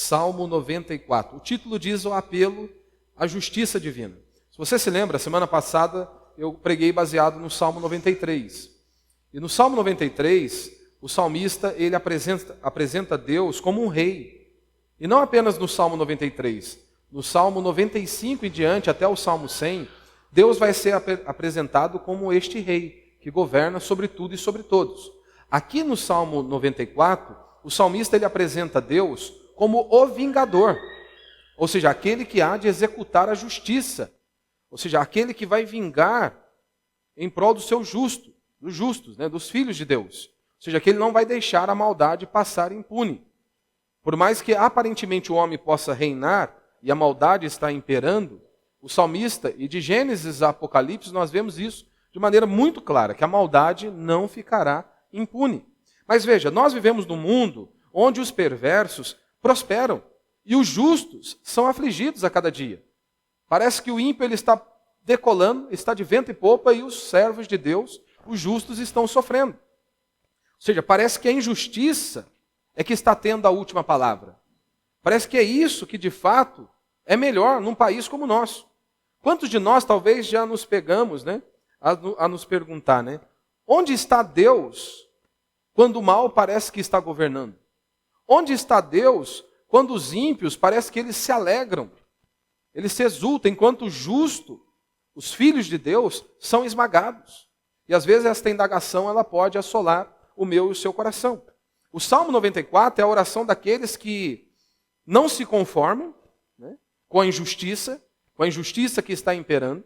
Salmo 94. O título diz o apelo à justiça divina. Se você se lembra, semana passada eu preguei baseado no Salmo 93. E no Salmo 93, o salmista ele apresenta Deus como um rei. E não apenas no Salmo 93. No Salmo 95 em diante, até o Salmo 100, Deus vai ser apresentado como este rei, que governa sobre tudo e sobre todos. Aqui no Salmo 94, o salmista ele apresenta Deus como o vingador, ou seja, aquele que há de executar a justiça, ou seja, aquele que vai vingar em prol do seu justo, dos justos, dos filhos de Deus. Ou seja, que ele não vai deixar a maldade passar impune. Por mais que aparentemente o homem possa reinar e a maldade está imperando, o salmista, e de Gênesis a Apocalipse nós vemos isso de maneira muito clara, que a maldade não ficará impune. Mas veja, nós vivemos num mundo onde os perversos prosperam e os justos são afligidos a cada dia. Parece que o ímpio ele está decolando, está de vento e popa, e os servos de Deus, os justos, estão sofrendo. Ou seja, parece que a injustiça é que está tendo a última palavra. Parece que é isso que de fato é melhor num país como o nosso. Quantos de nós talvez já nos pegamos a nos perguntar, onde está Deus quando o mal parece que está governando? Onde está Deus quando os ímpios parece que eles se alegram, eles se exultam, enquanto o justo, os filhos de Deus, são esmagados? E às vezes esta indagação ela pode assolar o meu e o seu coração. O Salmo 94 é a oração daqueles que não se conformam com a injustiça que está imperando,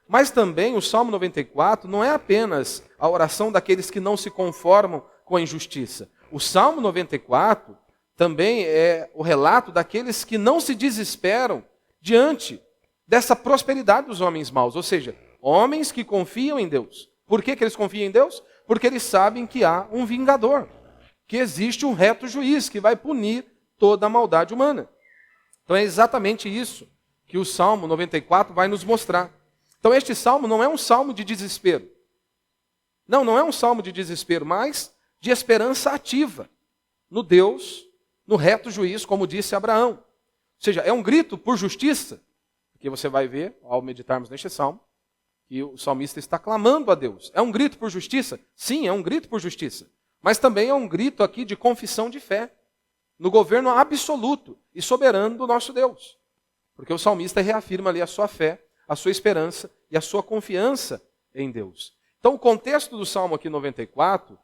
mas também o Salmo 94 não é apenas a oração daqueles que não se conformam com a injustiça. O Salmo 94 também é o relato daqueles que não se desesperam diante dessa prosperidade dos homens maus, ou seja, homens que confiam em Deus. Por que eles confiam em Deus? Porque eles sabem que há um vingador, que existe um reto juiz que vai punir toda a maldade humana. Então é exatamente isso que o Salmo 94 vai nos mostrar. Então este salmo não é um salmo de desespero. Não é um salmo de desespero, mas de esperança ativa no Deus, no reto juiz, como disse Abraão. Ou seja, é um grito por justiça, que você vai ver ao meditarmos neste salmo, que o salmista está clamando a Deus. É um grito por justiça? Sim, é um grito por justiça. Mas também é um grito aqui de confissão de fé, no governo absoluto e soberano do nosso Deus. Porque o salmista reafirma ali a sua fé, a sua esperança e a sua confiança em Deus. Então o contexto do Salmo aqui 94,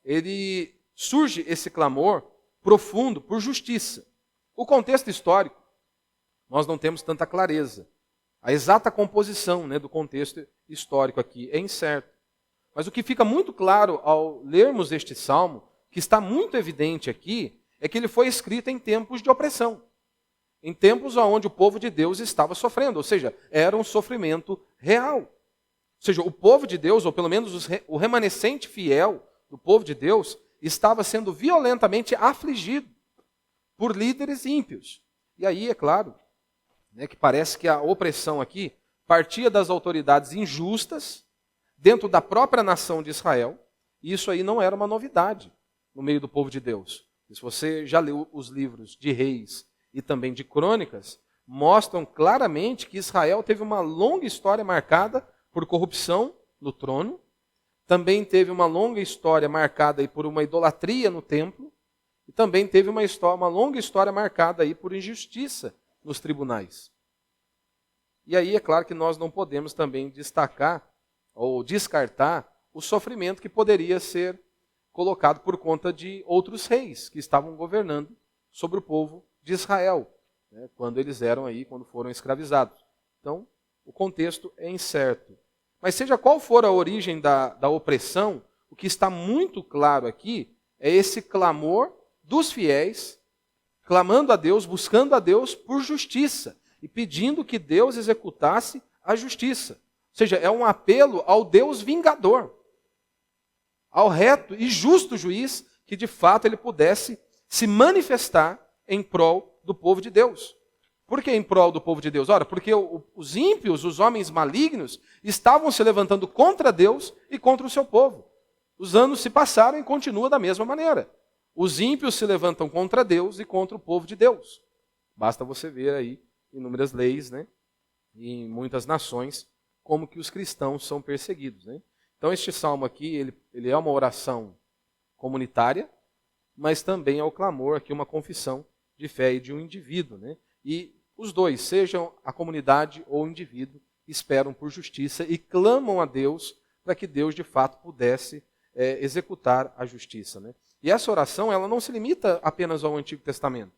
ele surge esse clamor profundo por justiça. O contexto histórico, nós não temos tanta clareza. A exata composição do contexto histórico aqui é incerto. Mas o que fica muito claro ao lermos este salmo, que está muito evidente aqui, é que ele foi escrito em tempos de opressão. Em tempos onde o povo de Deus estava sofrendo, ou seja, era um sofrimento real. Ou seja, o povo de Deus, ou pelo menos o remanescente fiel do povo de Deus, estava sendo violentamente afligido por líderes ímpios. E aí, é claro, que parece que a opressão aqui partia das autoridades injustas dentro da própria nação de Israel, e isso aí não era uma novidade no meio do povo de Deus. Se você já leu os livros de Reis e também de Crônicas, mostram claramente que Israel teve uma longa história marcada por corrupção no trono, também teve uma longa história marcada aí por uma idolatria no templo, e também teve uma longa história marcada aí por injustiça nos tribunais. E aí é claro que nós não podemos também destacar ou descartar o sofrimento que poderia ser colocado por conta de outros reis que estavam governando sobre o povo de Israel, quando foram escravizados. Então, o contexto é incerto. Mas seja qual for a origem da opressão, o que está muito claro aqui é esse clamor dos fiéis, clamando a Deus, buscando a Deus por justiça e pedindo que Deus executasse a justiça. Ou seja, é um apelo ao Deus vingador, ao reto e justo juiz, que de fato ele pudesse se manifestar em prol do povo de Deus. Por que em prol do povo de Deus? Ora, porque os ímpios, os homens malignos, estavam se levantando contra Deus e contra o seu povo. Os anos se passaram e continua da mesma maneira. Os ímpios se levantam contra Deus e contra o povo de Deus. Basta você ver aí inúmeras leis, né? E em muitas nações, como que os cristãos são perseguidos, né? Então este salmo aqui, ele é uma oração comunitária, mas também é o clamor aqui, uma confissão de fé e de um indivíduo, né? E os dois, sejam a comunidade ou o indivíduo, esperam por justiça e clamam a Deus para que Deus de fato pudesse executar a justiça, né? E essa oração, ela não se limita apenas ao Antigo Testamento.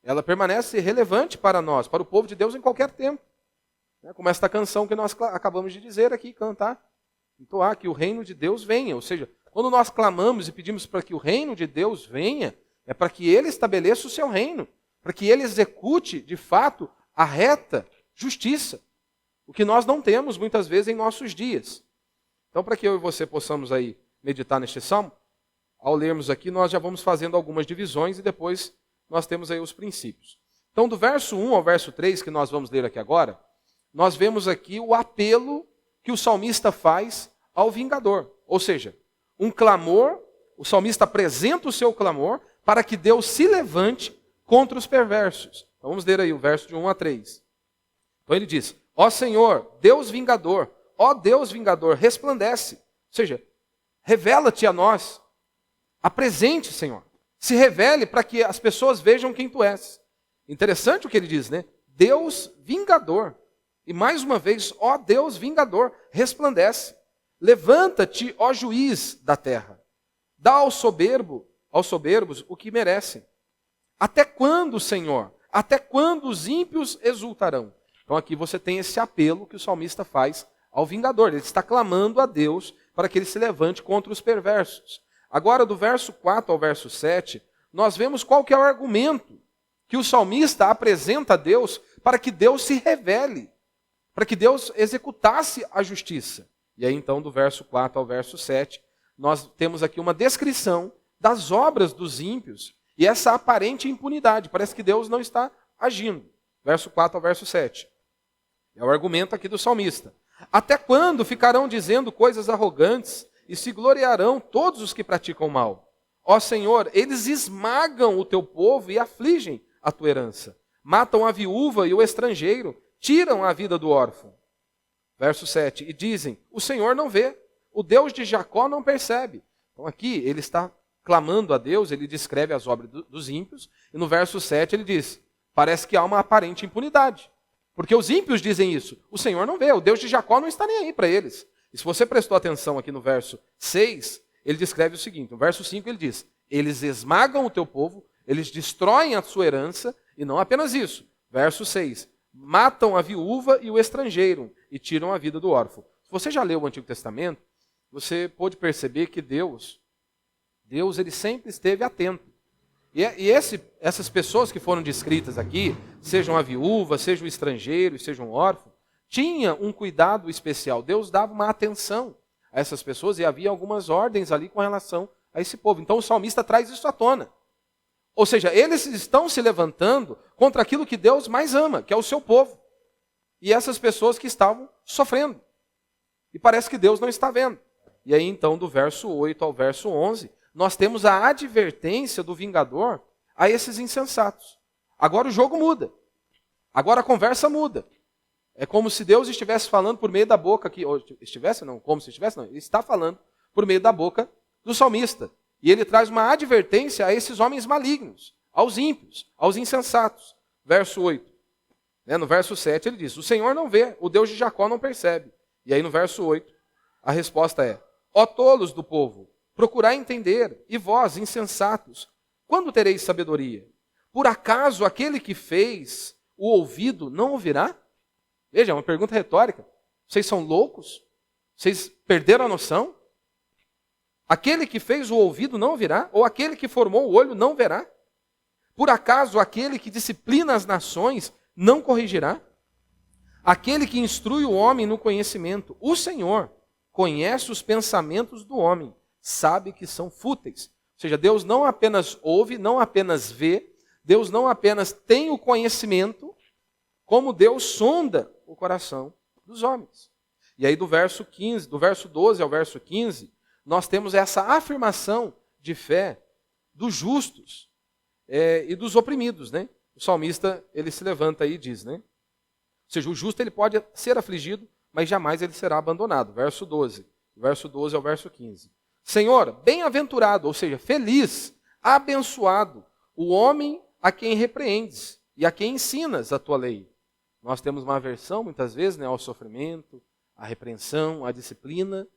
Ela permanece relevante para nós, para o povo de Deus em qualquer tempo. Como esta canção que nós acabamos de dizer aqui, cantar, entoar, que o reino de Deus venha. Ou seja, quando nós clamamos e pedimos para que o reino de Deus venha, é para que Ele estabeleça o seu reino, para que Ele execute, de fato, a reta justiça, o que nós não temos muitas vezes em nossos dias. Então, para que eu e você possamos aí meditar neste salmo, ao lermos aqui, nós já vamos fazendo algumas divisões e depois nós temos aí os princípios. Então, do verso 1 ao verso 3, que nós vamos ler aqui agora, nós vemos aqui o apelo que o salmista faz ao vingador. Ou seja, um clamor, o salmista apresenta o seu clamor para que Deus se levante contra os perversos. Então, vamos ler aí o verso de 1 a 3. Então ele diz: ó Senhor, Deus vingador, ó Deus vingador, resplandece. Ou seja, revela-te a nós. Apresente, Senhor. Se revele para que as pessoas vejam quem tu és. Interessante o que ele diz, né? Deus vingador. E mais uma vez, ó Deus vingador, resplandece. Levanta-te, ó juiz da terra. Dá aos soberbos o que merecem. Até quando, Senhor? Até quando os ímpios exultarão? Então aqui você tem esse apelo que o salmista faz ao vingador. Ele está clamando a Deus para que ele se levante contra os perversos. Agora, do verso 4 ao verso 7, nós vemos qual que é o argumento que o salmista apresenta a Deus para que Deus se revele, para que Deus executasse a justiça. E aí então, do verso 4 ao verso 7, nós temos aqui uma descrição das obras dos ímpios e essa aparente impunidade. Parece que Deus não está agindo. Verso 4 ao verso 7. É o argumento aqui do salmista. Até quando ficarão dizendo coisas arrogantes e se gloriarão todos os que praticam mal? Ó Senhor, eles esmagam o teu povo e afligem a tua herança. Matam a viúva e o estrangeiro, tiram a vida do órfão. Verso 7. E dizem, o Senhor não vê, o Deus de Jacó não percebe. Então aqui ele está clamando a Deus, ele descreve as obras dos ímpios, e no verso 7 ele diz, parece que há uma aparente impunidade. Porque os ímpios dizem isso, o Senhor não vê, o Deus de Jacó não está nem aí para eles. E se você prestou atenção aqui no verso 6, ele descreve o seguinte, no verso 5 ele diz, eles esmagam o teu povo, eles destroem a sua herança, e não apenas isso. Verso 6, matam a viúva e o estrangeiro, e tiram a vida do órfão. Se você já leu o Antigo Testamento, você pode perceber que Deus ele sempre esteve atento. E essas pessoas que foram descritas aqui, sejam a viúva, seja o estrangeiro, seja um órfão, tinha um cuidado especial. Deus dava uma atenção a essas pessoas e havia algumas ordens ali com relação a esse povo. Então o salmista traz isso à tona. Ou seja, eles estão se levantando contra aquilo que Deus mais ama, que é o seu povo. E essas pessoas que estavam sofrendo. E parece que Deus não está vendo. E aí então, do verso 8 ao verso 11, nós temos a advertência do vingador a esses insensatos. Agora o jogo muda. Agora a conversa muda. É como se Deus estivesse falando por meio da boca aqui. Ou estivesse, não, como se estivesse, não. Ele está falando por meio da boca do salmista. E ele traz uma advertência a esses homens malignos, aos ímpios, aos insensatos. Verso 8. No verso 7 ele diz, o Senhor não vê, o Deus de Jacó não percebe. E aí no verso 8, a resposta é, ó tolos do povo, procurai entender, e vós, insensatos, quando tereis sabedoria? Por acaso aquele que fez o ouvido não ouvirá? Veja, é uma pergunta retórica. Vocês são loucos? Vocês perderam a noção? Aquele que fez o ouvido não ouvirá? Ou aquele que formou o olho não verá? Por acaso aquele que disciplina as nações não corrigirá? Aquele que instrui o homem no conhecimento, o Senhor, conhece os pensamentos do homem, sabe que são fúteis. Ou seja, Deus não apenas ouve, não apenas vê, Deus não apenas tem o conhecimento, como Deus sonda o coração dos homens. E aí do verso 15, do verso 12 ao verso 15, nós temos essa afirmação de fé dos justos e dos oprimidos, né? o salmista ele se levanta aí e diz, né? Ou seja, o justo ele pode ser afligido, mas jamais ele será abandonado. Verso 12. Verso 12 ao verso 15. Senhor, bem-aventurado, ou seja, feliz, abençoado, o homem a quem repreendes e a quem ensinas a tua lei. Nós temos uma aversão, muitas vezes, né, ao sofrimento, à repreensão, à disciplina,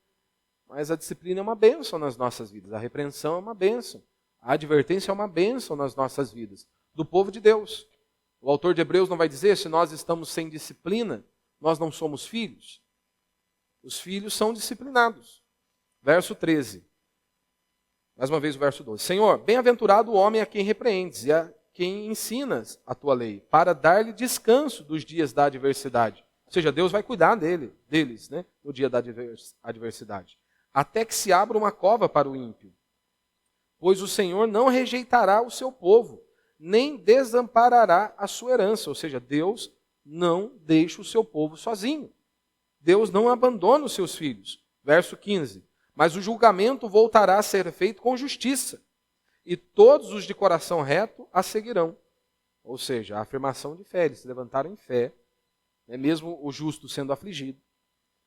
mas a disciplina é uma bênção nas nossas vidas, a repreensão é uma bênção, a advertência é uma bênção nas nossas vidas, do povo de Deus. O autor de Hebreus não vai dizer, se nós estamos sem disciplina, nós não somos filhos. Os filhos são disciplinados. Verso 13. Mais uma vez o verso 12. Senhor, bem-aventurado o homem a quem repreendes e a quem ensinas a tua lei, para dar-lhe descanso dos dias da adversidade. Ou seja, Deus vai cuidar deles, né, no dia da adversidade. Até que se abra uma cova para o ímpio. Pois o Senhor não rejeitará o seu povo, nem desamparará a sua herança. Ou seja, Deus não deixa o seu povo sozinho. Deus não abandona os seus filhos. Verso 15. Mas o julgamento voltará a ser feito com justiça, e todos os de coração reto a seguirão. Ou seja, a afirmação de fé, eles se levantaram em fé, né, mesmo o justo sendo afligido,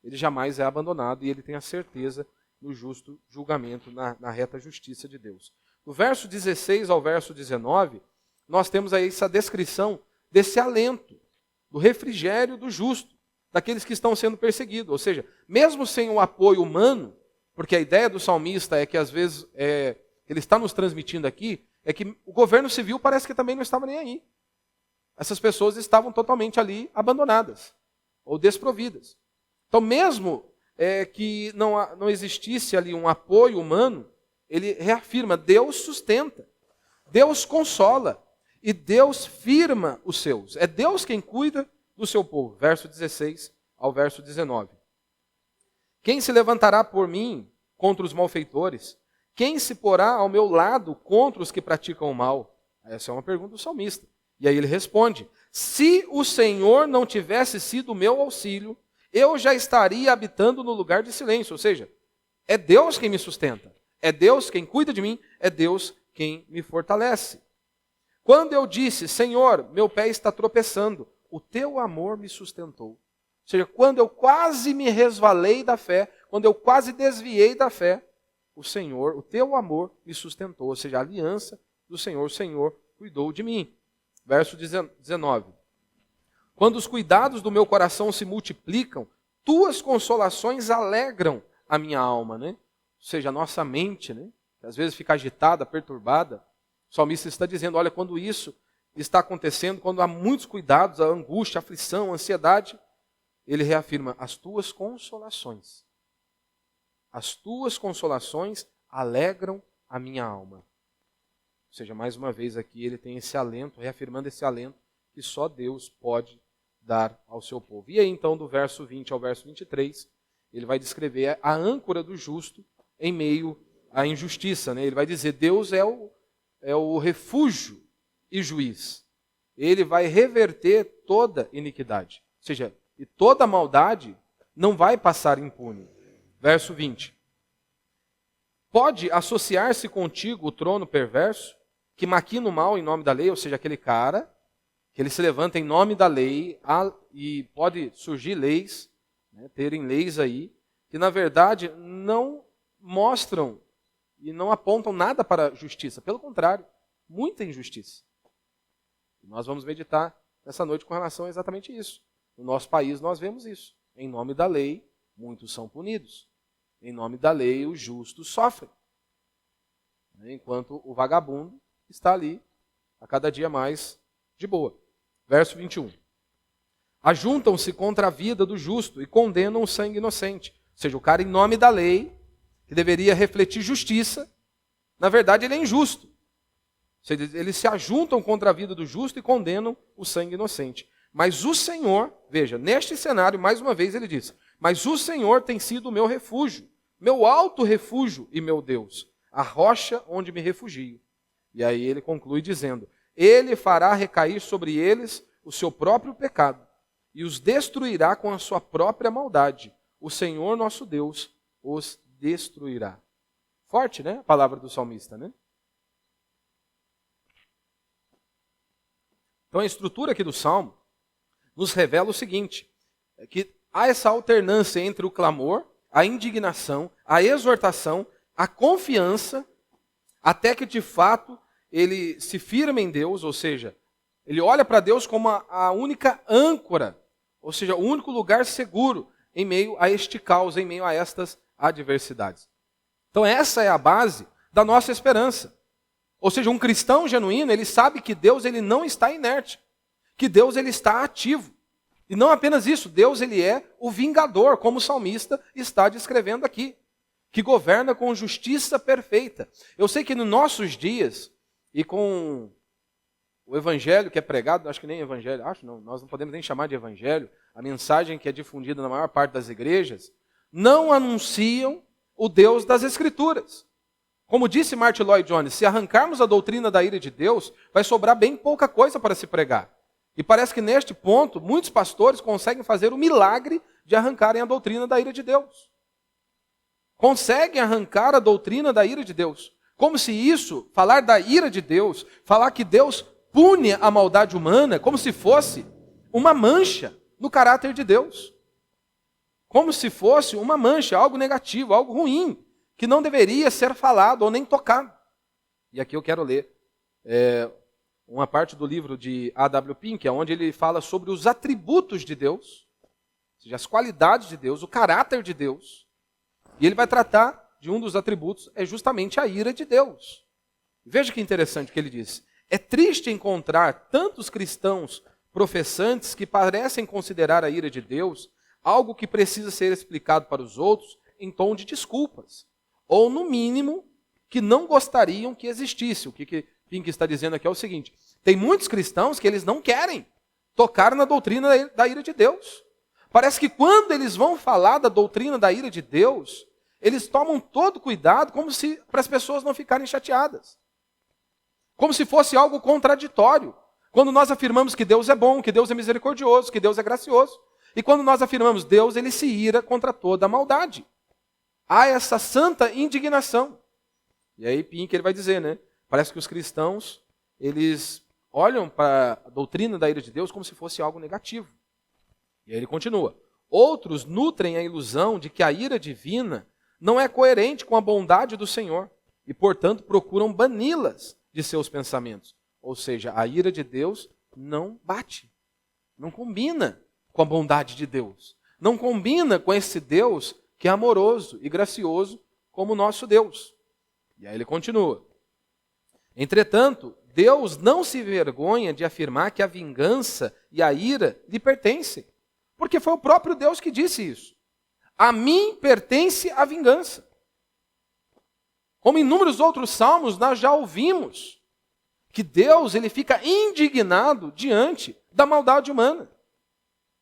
ele jamais é abandonado e ele tem a certeza no justo julgamento, na reta justiça de Deus. Do verso 16 ao verso 19, nós temos aí essa descrição desse alento, do refrigério do justo, daqueles que estão sendo perseguidos. Ou seja, mesmo sem o apoio humano, porque a ideia do salmista é que às vezes ele está nos transmitindo aqui, é que o governo civil parece que também não estava nem aí. Essas pessoas estavam totalmente ali abandonadas ou desprovidas. Então mesmo que não existisse ali um apoio humano, ele reafirma, Deus sustenta, Deus consola e Deus firma os seus. É Deus quem cuida do seu povo. Verso 16 ao verso 19. Quem se levantará por mim contra os malfeitores? Quem se porá ao meu lado contra os que praticam o mal? Essa é uma pergunta do salmista. E aí ele responde, se o Senhor não tivesse sido o meu auxílio, eu já estaria habitando no lugar de silêncio. Ou seja, é Deus quem me sustenta, é Deus quem cuida de mim, é Deus quem me fortalece. Quando eu disse, Senhor, meu pé está tropeçando, o teu amor me sustentou. Ou seja, quando eu quase me resvalei da fé, quando eu quase desviei da fé, o Senhor, o teu amor me sustentou. Ou seja, a aliança do Senhor, o Senhor cuidou de mim. Verso 19. Quando os cuidados do meu coração se multiplicam, tuas consolações alegram a minha alma, né? Ou seja, a nossa mente, né, que às vezes fica agitada, perturbada. O salmista está dizendo, olha, quando isso está acontecendo, quando há muitos cuidados, a angústia, a aflição, a ansiedade, ele reafirma, as tuas consolações alegram a minha alma. Ou seja, mais uma vez aqui ele tem esse alento, reafirmando esse alento que só Deus pode dar ao seu povo. E aí então do verso 20 ao verso 23, ele vai descrever a âncora do justo em meio à injustiça, né? Ele vai dizer, Deus é o refúgio e juiz. Ele vai reverter toda iniquidade. Ou seja, e toda maldade não vai passar impune. Verso 20. Pode associar-se contigo o trono perverso, que maquina o mal em nome da lei, ou seja, aquele cara que ele se levanta em nome da lei, e pode surgir leis, né, terem leis aí, que na verdade não mostram e não apontam nada para a justiça. Pelo contrário, muita injustiça. E nós vamos meditar nessa noite com relação a exatamente isso. No nosso país nós vemos isso. Em nome da lei, muitos são punidos. Em nome da lei, os justos sofrem. Enquanto o vagabundo está ali, a cada dia mais de boa. Verso 21. Ajuntam-se contra a vida do justo e condenam o sangue inocente. Ou seja, o cara em nome da lei, que deveria refletir justiça, na verdade ele é injusto. Ou seja, eles se ajuntam contra a vida do justo e condenam o sangue inocente. Mas o Senhor, veja, neste cenário, mais uma vez ele diz, mas o Senhor tem sido o meu refúgio, meu alto refúgio e meu Deus, a rocha onde me refugio. E aí ele conclui dizendo, ele fará recair sobre eles o seu próprio pecado e os destruirá com a sua própria maldade. O Senhor nosso Deus os destruirá. Forte, né? A palavra do salmista, né? Então a estrutura aqui do Salmo nos revela o seguinte, é que há essa alternância entre o clamor, a indignação, a exortação, a confiança, até que de fato ele se firma em Deus, ou seja, ele olha para Deus como a única âncora, ou seja, o único lugar seguro em meio a este caos, em meio a estas adversidades. Então essa é a base da nossa esperança. Ou seja, um cristão genuíno, ele sabe que Deus ele não está inerte, que Deus ele está ativo. E não apenas isso, Deus ele é o vingador, como o salmista está descrevendo aqui, que governa com justiça perfeita. Eu sei que nos nossos dias, e com o evangelho que é pregado, acho que nem evangelho, nós não podemos nem chamar de evangelho, a mensagem que é difundida na maior parte das igrejas, não anunciam o Deus das Escrituras. Como disse Martin Lloyd Jones, se arrancarmos a doutrina da ira de Deus, vai sobrar bem pouca coisa para se pregar. E parece que neste ponto, muitos pastores conseguem fazer o milagre de arrancarem a doutrina da ira de Deus. Conseguem arrancar a doutrina da ira de Deus. Como se isso, falar da ira de Deus, falar que Deus pune a maldade humana, como se fosse uma mancha no caráter de Deus. Como se fosse uma mancha, algo negativo, algo ruim, que não deveria ser falado ou nem tocado. E aqui eu quero ler uma parte do livro de A.W. Pink, onde ele fala sobre os atributos de Deus, ou seja, as qualidades de Deus, o caráter de Deus. E ele vai tratar de um dos atributos, é justamente a ira de Deus. Veja que interessante o que ele diz. É triste encontrar tantos cristãos professantes que parecem considerar a ira de Deus algo que precisa ser explicado para os outros em tom de desculpas. Ou, no mínimo, que não gostariam que existisse. O que Pink está dizendo aqui é o seguinte. Tem muitos cristãos que eles não querem tocar na doutrina da ira de Deus. Parece que quando eles vão falar da doutrina da ira de Deus, eles tomam todo cuidado como se para as pessoas não ficarem chateadas. Como se fosse algo contraditório. Quando nós afirmamos que Deus é bom, que Deus é misericordioso, que Deus é gracioso. E quando nós afirmamos Deus, ele se ira contra toda a maldade. Há essa santa indignação. E aí Pink ele vai dizer, né? Parece que os cristãos, eles olham para a doutrina da ira de Deus como se fosse algo negativo. E aí ele continua. Outros nutrem a ilusão de que a ira divina não é coerente com a bondade do Senhor e, portanto, procuram bani-las de seus pensamentos. Ou seja, a ira de Deus não bate, não combina com a bondade de Deus. Não combina com esse Deus que é amoroso e gracioso como o nosso Deus. E aí ele continua. Entretanto, Deus não se envergonha de afirmar que a vingança e a ira lhe pertencem. Porque foi o próprio Deus que disse isso. A mim pertence a vingança. Como em inúmeros outros salmos, nós já ouvimos que Deus ele fica indignado diante da maldade humana.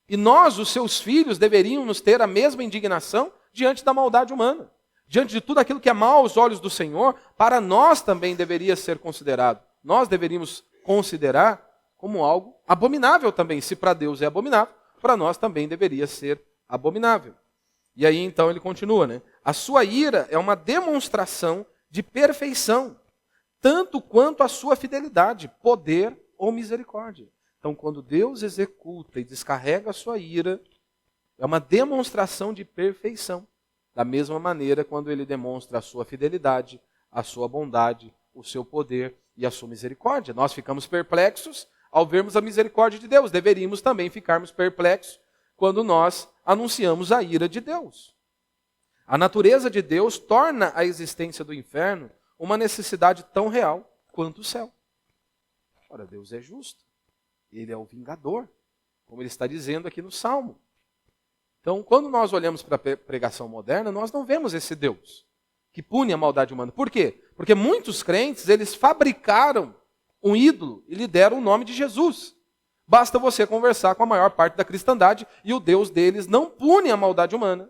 E nós, os seus filhos, deveríamos ter a mesma indignação diante da maldade humana. Diante de tudo aquilo que é mal aos olhos do Senhor, para nós também deveria ser considerado. Nós deveríamos considerar como algo abominável também. Se para Deus é abominável, para nós também deveria ser abominável. E aí então ele continua, né? A sua ira é uma demonstração de perfeição, tanto quanto a sua fidelidade, poder ou misericórdia. Então, quando Deus executa e descarrega a sua ira, é uma demonstração de perfeição. Da mesma maneira, quando ele demonstra a sua fidelidade, a sua bondade, o seu poder e a sua misericórdia. Nós ficamos perplexos ao vermos a misericórdia de Deus. Deveríamos também ficarmos perplexos quando nós anunciamos a ira de Deus. A natureza de Deus torna a existência do inferno uma necessidade tão real quanto o céu. Ora, Deus é justo. Ele é o vingador, como ele está dizendo aqui no Salmo. Então, quando nós olhamos para a pregação moderna, nós não vemos esse Deus que pune a maldade humana. Por quê? Porque muitos crentes, eles fabricaram um ídolo e lhe deram o nome de Jesus. Basta você conversar com a maior parte da cristandade e o Deus deles não pune a maldade humana.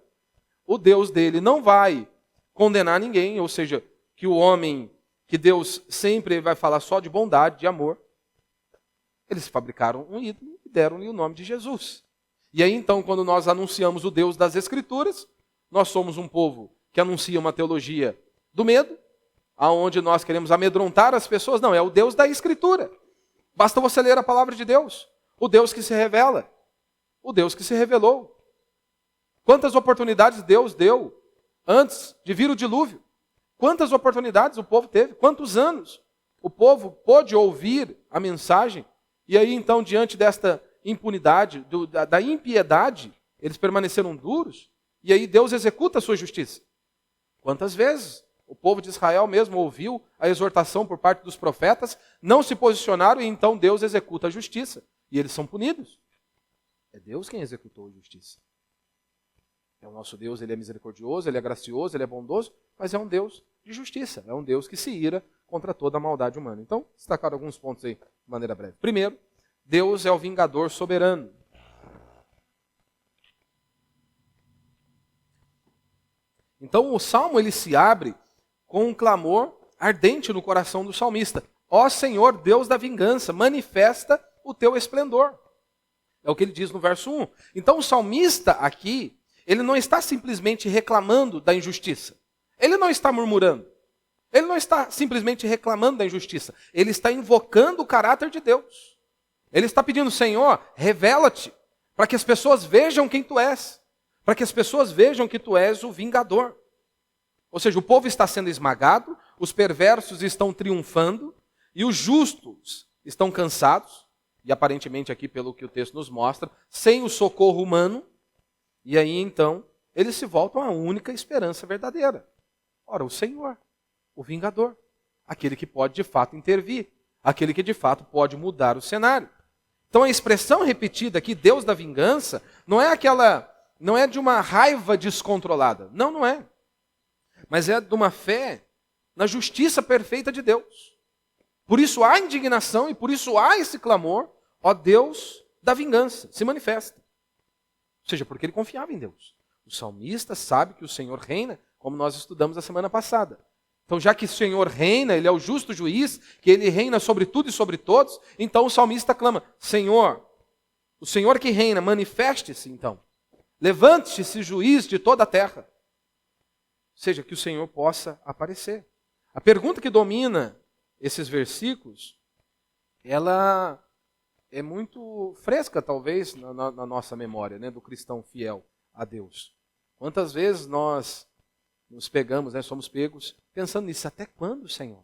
O Deus dele não vai condenar ninguém, ou seja, que o homem, que Deus sempre vai falar só de bondade, de amor. Eles fabricaram um ídolo e deram-lhe o nome de Jesus. E aí então, quando nós anunciamos o Deus das Escrituras, nós somos um povo que anuncia uma teologia do medo, aonde nós queremos amedrontar as pessoas. Não, é o Deus da Escritura. Basta você ler a palavra de Deus. O Deus que se revela. O Deus que se revelou. Quantas oportunidades Deus deu antes de vir o dilúvio? Quantas oportunidades o povo teve? Quantos anos o povo pôde ouvir a mensagem? E aí então, diante desta impunidade, da impiedade, eles permaneceram duros. E aí Deus executa a sua justiça. Quantas vezes o povo de Israel mesmo ouviu a exortação por parte dos profetas, não se posicionaram e então Deus executa a justiça. E eles são punidos. É Deus quem executou a justiça. É o nosso Deus, ele é misericordioso, ele é gracioso, ele é bondoso, mas é um Deus de justiça. É um Deus que se ira contra toda a maldade humana. Então, destacar alguns pontos aí de maneira breve. Primeiro, Deus é o vingador soberano. Então, o Salmo ele se abre com um clamor ardente no coração do salmista. Ó Senhor, Deus da vingança, manifesta o teu esplendor. É o que ele diz no verso 1. Então, o salmista aqui, ele não está simplesmente reclamando da injustiça. Ele não está murmurando. Ele não está simplesmente reclamando da injustiça. Ele está invocando o caráter de Deus. Ele está pedindo, Senhor, revela-te, para que as pessoas vejam quem tu és. Para que as pessoas vejam que tu és o vingador. Ou seja, o povo está sendo esmagado, os perversos estão triunfando, e os justos estão cansados, e aparentemente aqui, pelo que o texto nos mostra, sem o socorro humano. E aí, então, eles se voltam à única esperança verdadeira. Ora, o Senhor, o vingador, aquele que pode de fato intervir, aquele que de fato pode mudar o cenário. Então a expressão repetida aqui, Deus da vingança, não é de uma raiva descontrolada. Não é. Mas é de uma fé na justiça perfeita de Deus. Por isso há indignação e por isso há esse clamor, ó Deus da vingança, se manifesta. Ou seja, porque ele confiava em Deus. O salmista sabe que o Senhor reina, como nós estudamos a semana passada. Então, já que o Senhor reina, ele é o justo juiz, que ele reina sobre tudo e sobre todos, então o salmista clama, Senhor, o Senhor que reina, manifeste-se então. Levante-se juiz de toda a terra. Ou seja, que o Senhor possa aparecer. A pergunta que domina esses versículos, ela é muito fresca, talvez, na nossa memória, né, do cristão fiel a Deus. Quantas vezes nós nos pegamos, né, somos pegos, pensando nisso, até quando, Senhor?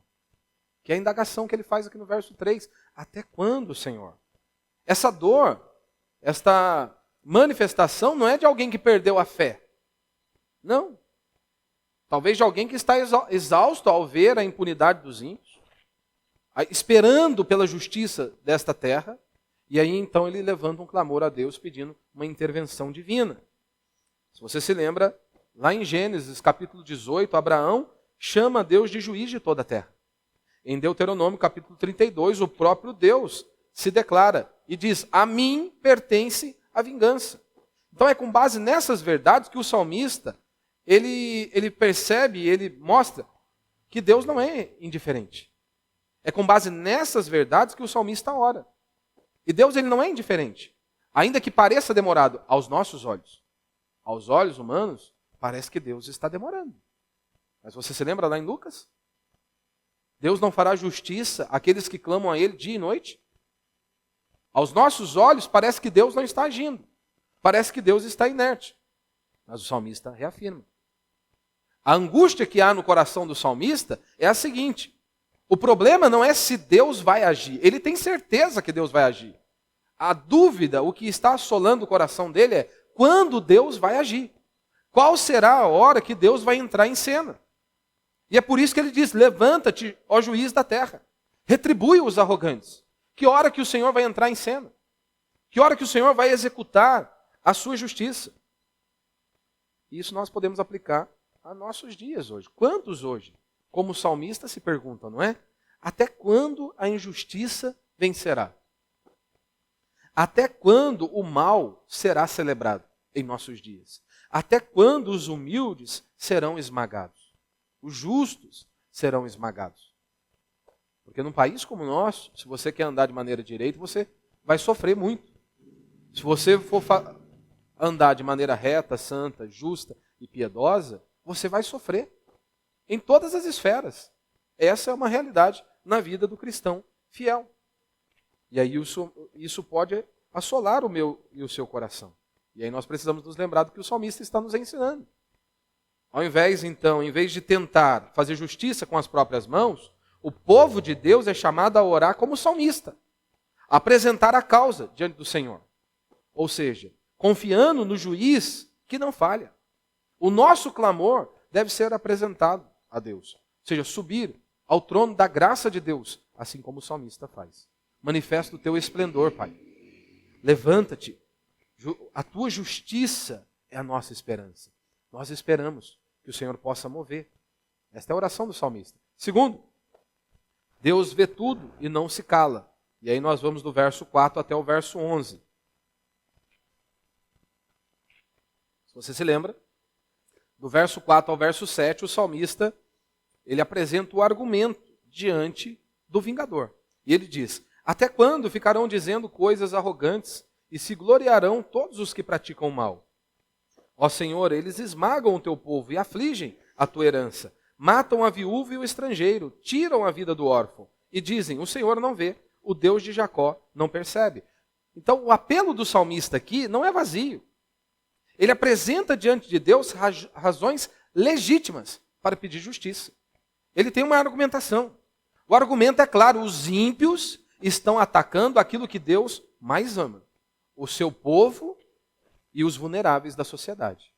Que é a indagação que ele faz aqui no verso 3. Até quando, Senhor? Essa dor, esta manifestação não é de alguém que perdeu a fé. Não. Talvez de alguém que está exausto ao ver a impunidade dos ímpios, esperando pela justiça desta terra, e aí então ele levanta um clamor a Deus pedindo uma intervenção divina. Se você se lembra, lá em Gênesis capítulo 18, Abraão chama Deus de juiz de toda a terra. Em Deuteronômio capítulo 32, o próprio Deus se declara e diz, a mim pertence a vingança. Então é com base nessas verdades que o salmista, ele percebe, ele mostra que Deus não é indiferente. É com base nessas verdades que o salmista ora. E Deus ele não é indiferente. Ainda que pareça demorado aos nossos olhos. Aos olhos humanos, parece que Deus está demorando. Mas você se lembra lá em Lucas? Deus não fará justiça àqueles que clamam a Ele dia e noite? Aos nossos olhos, parece que Deus não está agindo. Parece que Deus está inerte. Mas o salmista reafirma. A angústia que há no coração do salmista é a seguinte. O problema não é se Deus vai agir. Ele tem certeza que Deus vai agir. A dúvida, o que está assolando o coração dele é quando Deus vai agir. Qual será a hora que Deus vai entrar em cena? E é por isso que ele diz, levanta-te, ó juiz da terra. Retribui os arrogantes. Que hora que o Senhor vai entrar em cena? Que hora que o Senhor vai executar a sua justiça? Isso nós podemos aplicar a nossos dias hoje. Quantos hoje? Como o salmista se pergunta, não é? Até quando a injustiça vencerá? Até quando o mal será celebrado em nossos dias? Até quando os humildes serão esmagados? Os justos serão esmagados? Porque num país como o nosso, se você quer andar de maneira direita, você vai sofrer muito. Se você for andar de maneira reta, santa, justa e piedosa, você vai sofrer. Em todas as esferas. Essa é uma realidade na vida do cristão fiel. E aí isso pode assolar o meu e o seu coração. E aí nós precisamos nos lembrar do que o salmista está nos ensinando. Ao invés, então, em vez de tentar fazer justiça com as próprias mãos, o povo de Deus é chamado a orar como salmista, a apresentar a causa diante do Senhor. Ou seja, confiando no juiz que não falha. O nosso clamor deve ser apresentado a Deus. Ou seja, subir ao trono da graça de Deus, assim como o salmista faz. Manifesta o teu esplendor, Pai. Levanta-te. A tua justiça é a nossa esperança. Nós esperamos que o Senhor possa mover. Esta é a oração do salmista. Segundo, Deus vê tudo e não se cala. E aí nós vamos do verso 4 até o verso 11. Se você se lembra, do verso 4 ao verso 7, o salmista, ele apresenta o argumento diante do vingador. E ele diz: até quando ficarão dizendo coisas arrogantes e se gloriarão todos os que praticam o mal? Ó Senhor, eles esmagam o teu povo e afligem a tua herança. Matam a viúva e o estrangeiro, tiram a vida do órfão e dizem: o Senhor não vê, o Deus de Jacó não percebe. Então o apelo do salmista aqui não é vazio. Ele apresenta diante de Deus razões legítimas para pedir justiça. Ele tem uma argumentação. O argumento é claro: os ímpios estão atacando aquilo que Deus mais ama, o seu povo e os vulneráveis da sociedade,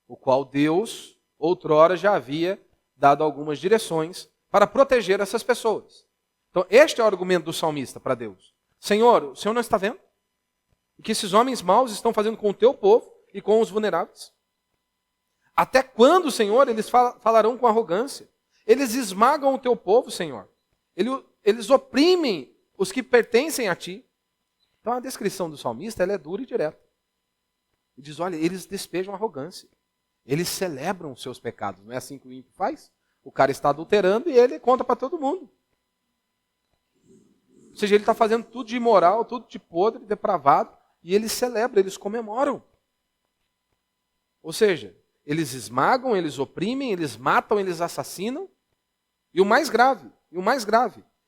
o qual Deus outrora já havia dado algumas direções para proteger essas pessoas. Então este é o argumento do salmista para Deus. Senhor, o Senhor não está vendo o que esses homens maus estão fazendo com o teu povo e com os vulneráveis? Até quando, Senhor, eles falarão com arrogância? Eles esmagam o teu povo, Senhor. Eles oprimem os que pertencem a ti. Então a descrição do salmista ela é dura e direta. Ele diz: olha, eles despejam arrogância. Eles celebram os seus pecados. Não é assim que o ímpio faz? O cara está adulterando e ele conta para todo mundo. Ou seja, ele está fazendo tudo de imoral, tudo de podre, depravado, e eles celebram, eles comemoram. Ou seja, eles esmagam, eles oprimem, eles matam, eles assassinam. E o mais grave,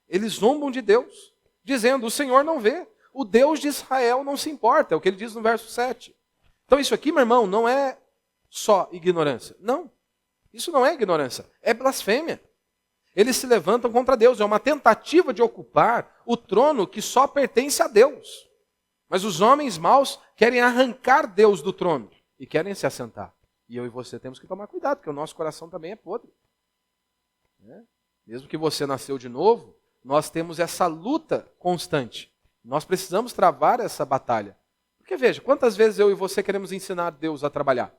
eles zombam de Deus, dizendo: o Senhor não vê, o Deus de Israel não se importa. É o que ele diz no verso 7. Então isso aqui, meu irmão, não é só ignorância. Não, isso não é ignorância, é blasfêmia. Eles se levantam contra Deus, é uma tentativa de ocupar o trono que só pertence a Deus. Mas os homens maus querem arrancar Deus do trono e querem se assentar. E eu e você temos que tomar cuidado, porque o nosso coração também é podre. Mesmo que você nasceu de novo, nós temos essa luta constante. Nós precisamos travar essa batalha. Porque veja, quantas vezes eu e você queremos ensinar Deus a trabalhar?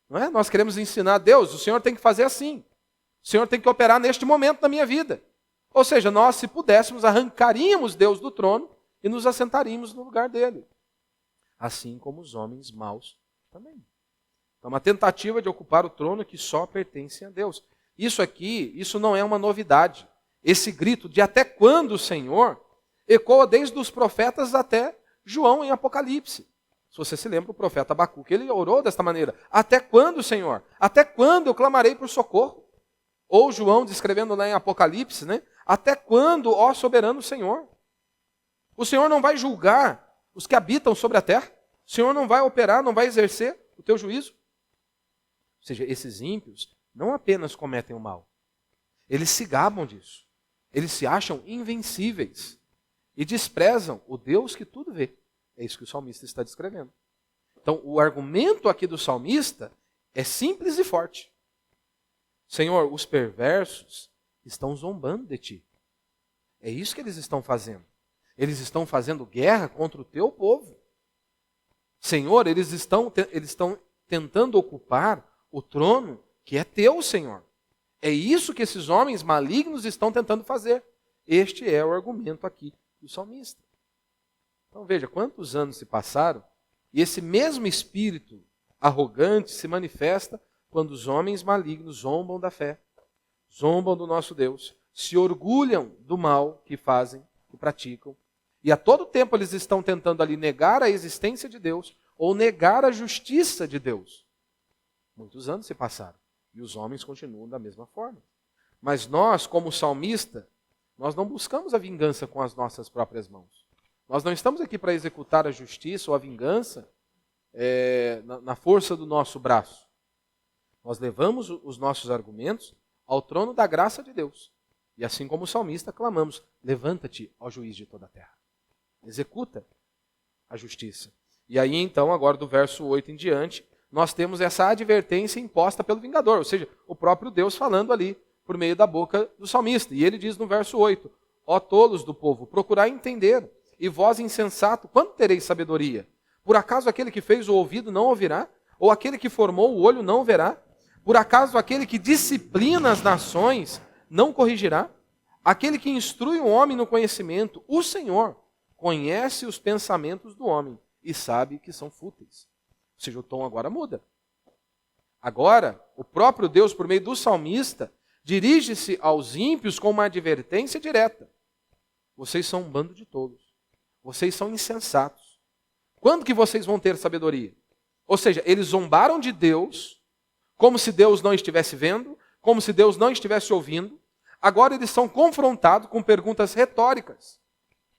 Não é? Nós queremos ensinar Deus: o Senhor tem que fazer assim. O Senhor tem que operar neste momento da minha vida. Ou seja, nós, se pudéssemos, arrancaríamos Deus do trono e nos assentaríamos no lugar dele. Assim como os homens maus também. Então, uma tentativa de ocupar o trono que só pertence a Deus. Isso não é uma novidade. Esse grito de até quando, Senhor, ecoa desde os profetas até João em Apocalipse. Se você se lembra, o profeta Abacuque, ele orou desta maneira: até quando, Senhor? Até quando eu clamarei por socorro? Ou João descrevendo lá em Apocalipse, né? Até quando, ó soberano Senhor? O Senhor não vai julgar os que habitam sobre a terra? O Senhor não vai operar, não vai exercer o teu juízo? Ou seja, esses ímpios não apenas cometem o mal, eles se gabam disso. Eles se acham invencíveis e desprezam o Deus que tudo vê. É isso que o salmista está descrevendo. Então, o argumento aqui do salmista é simples e forte. Senhor, os perversos estão zombando de ti. É isso que eles estão fazendo. Eles estão fazendo guerra contra o teu povo. Senhor, eles estão tentando ocupar o trono que é teu, Senhor. É isso que esses homens malignos estão tentando fazer. Este é o argumento aqui do salmista. Então veja, quantos anos se passaram e esse mesmo espírito arrogante se manifesta quando os homens malignos zombam da fé, zombam do nosso Deus, se orgulham do mal que fazem, que praticam. E a todo tempo eles estão tentando ali negar a existência de Deus ou negar a justiça de Deus. Muitos anos se passaram e os homens continuam da mesma forma. Mas nós, como salmista, nós não buscamos a vingança com as nossas próprias mãos. Nós não estamos aqui para executar a justiça ou a vingança na força do nosso braço. Nós levamos os nossos argumentos ao trono da graça de Deus. E assim como o salmista, clamamos: levanta-te, ó juiz de toda a terra. Executa a justiça. E aí então, agora do verso 8 em diante, nós temos essa advertência imposta pelo vingador, ou seja, o próprio Deus falando ali por meio da boca do salmista. E ele diz no verso 8: ó tolos do povo, procurai entender, e vós insensato, quando tereis sabedoria? Por acaso aquele que fez o ouvido não ouvirá? Ou aquele que formou o olho não verá? Por acaso aquele que disciplina as nações não corrigirá? Aquele que instrui o homem no conhecimento, o Senhor, conhece os pensamentos do homem e sabe que são fúteis. Ou seja, o tom agora muda. Agora, o próprio Deus, por meio do salmista, dirige-se aos ímpios com uma advertência direta. Vocês são um bando de tolos. Vocês são insensatos. Quando que vocês vão ter sabedoria? Ou seja, eles zombaram de Deus, como se Deus não estivesse vendo, como se Deus não estivesse ouvindo. Agora eles são confrontados com perguntas retóricas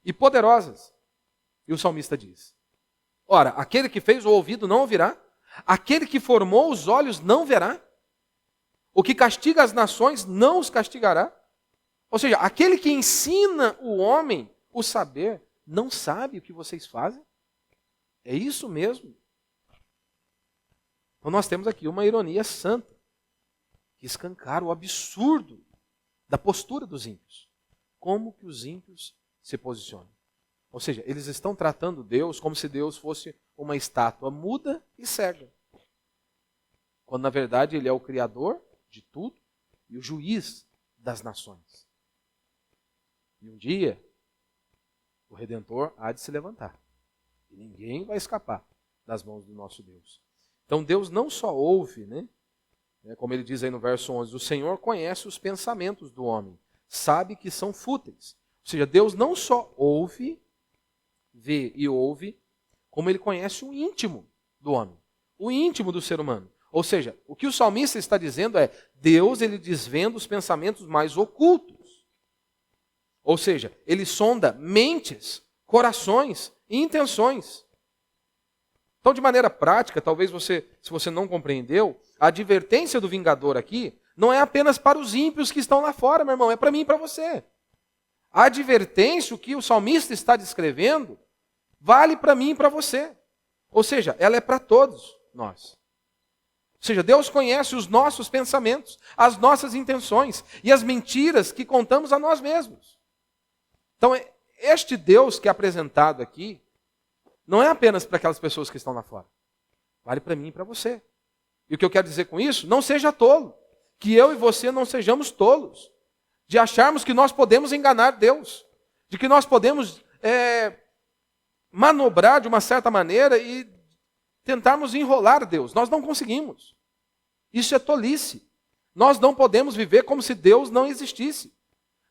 e poderosas. E o salmista diz: ora, aquele que fez o ouvido não ouvirá? Aquele que formou os olhos não verá? O que castiga as nações não os castigará? Ou seja, aquele que ensina o homem o saber não sabe o que vocês fazem? É isso mesmo. Então nós temos aqui uma ironia santa, que escancara o absurdo da postura dos ímpios. Como que os ímpios se posicionam? Ou seja, eles estão tratando Deus como se Deus fosse uma estátua muda e cega. Quando na verdade Ele é o Criador de tudo e o juiz das nações. E um dia, o Redentor há de se levantar. E ninguém vai escapar das mãos do nosso Deus. Então Deus não só ouve, como ele diz aí no verso 11, o Senhor conhece os pensamentos do homem, sabe que são fúteis. Ou seja, Deus não só ouve, vê e ouve, como ele conhece o íntimo do homem, o íntimo do ser humano. Ou seja, o que o salmista está dizendo é, Deus ele desvenda os pensamentos mais ocultos. Ou seja, ele sonda mentes, corações e intenções. Então, de maneira prática, talvez se você não compreendeu, a advertência do vingador aqui não é apenas para os ímpios que estão lá fora, meu irmão, é para mim e para você. A advertência, o que o salmista está descrevendo, vale para mim e para você. Ou seja, ela é para todos nós. Ou seja, Deus conhece os nossos pensamentos, as nossas intenções e as mentiras que contamos a nós mesmos. Então, este Deus que é apresentado aqui, não é apenas para aquelas pessoas que estão lá fora. Vale para mim e para você. E o que eu quero dizer com isso? Não seja tolo. Que eu e você não sejamos tolos. De acharmos que nós podemos enganar Deus. De que nós podemos manobrar de uma certa maneira e tentarmos enrolar Deus. Nós não conseguimos. Isso é tolice. Nós não podemos viver como se Deus não existisse.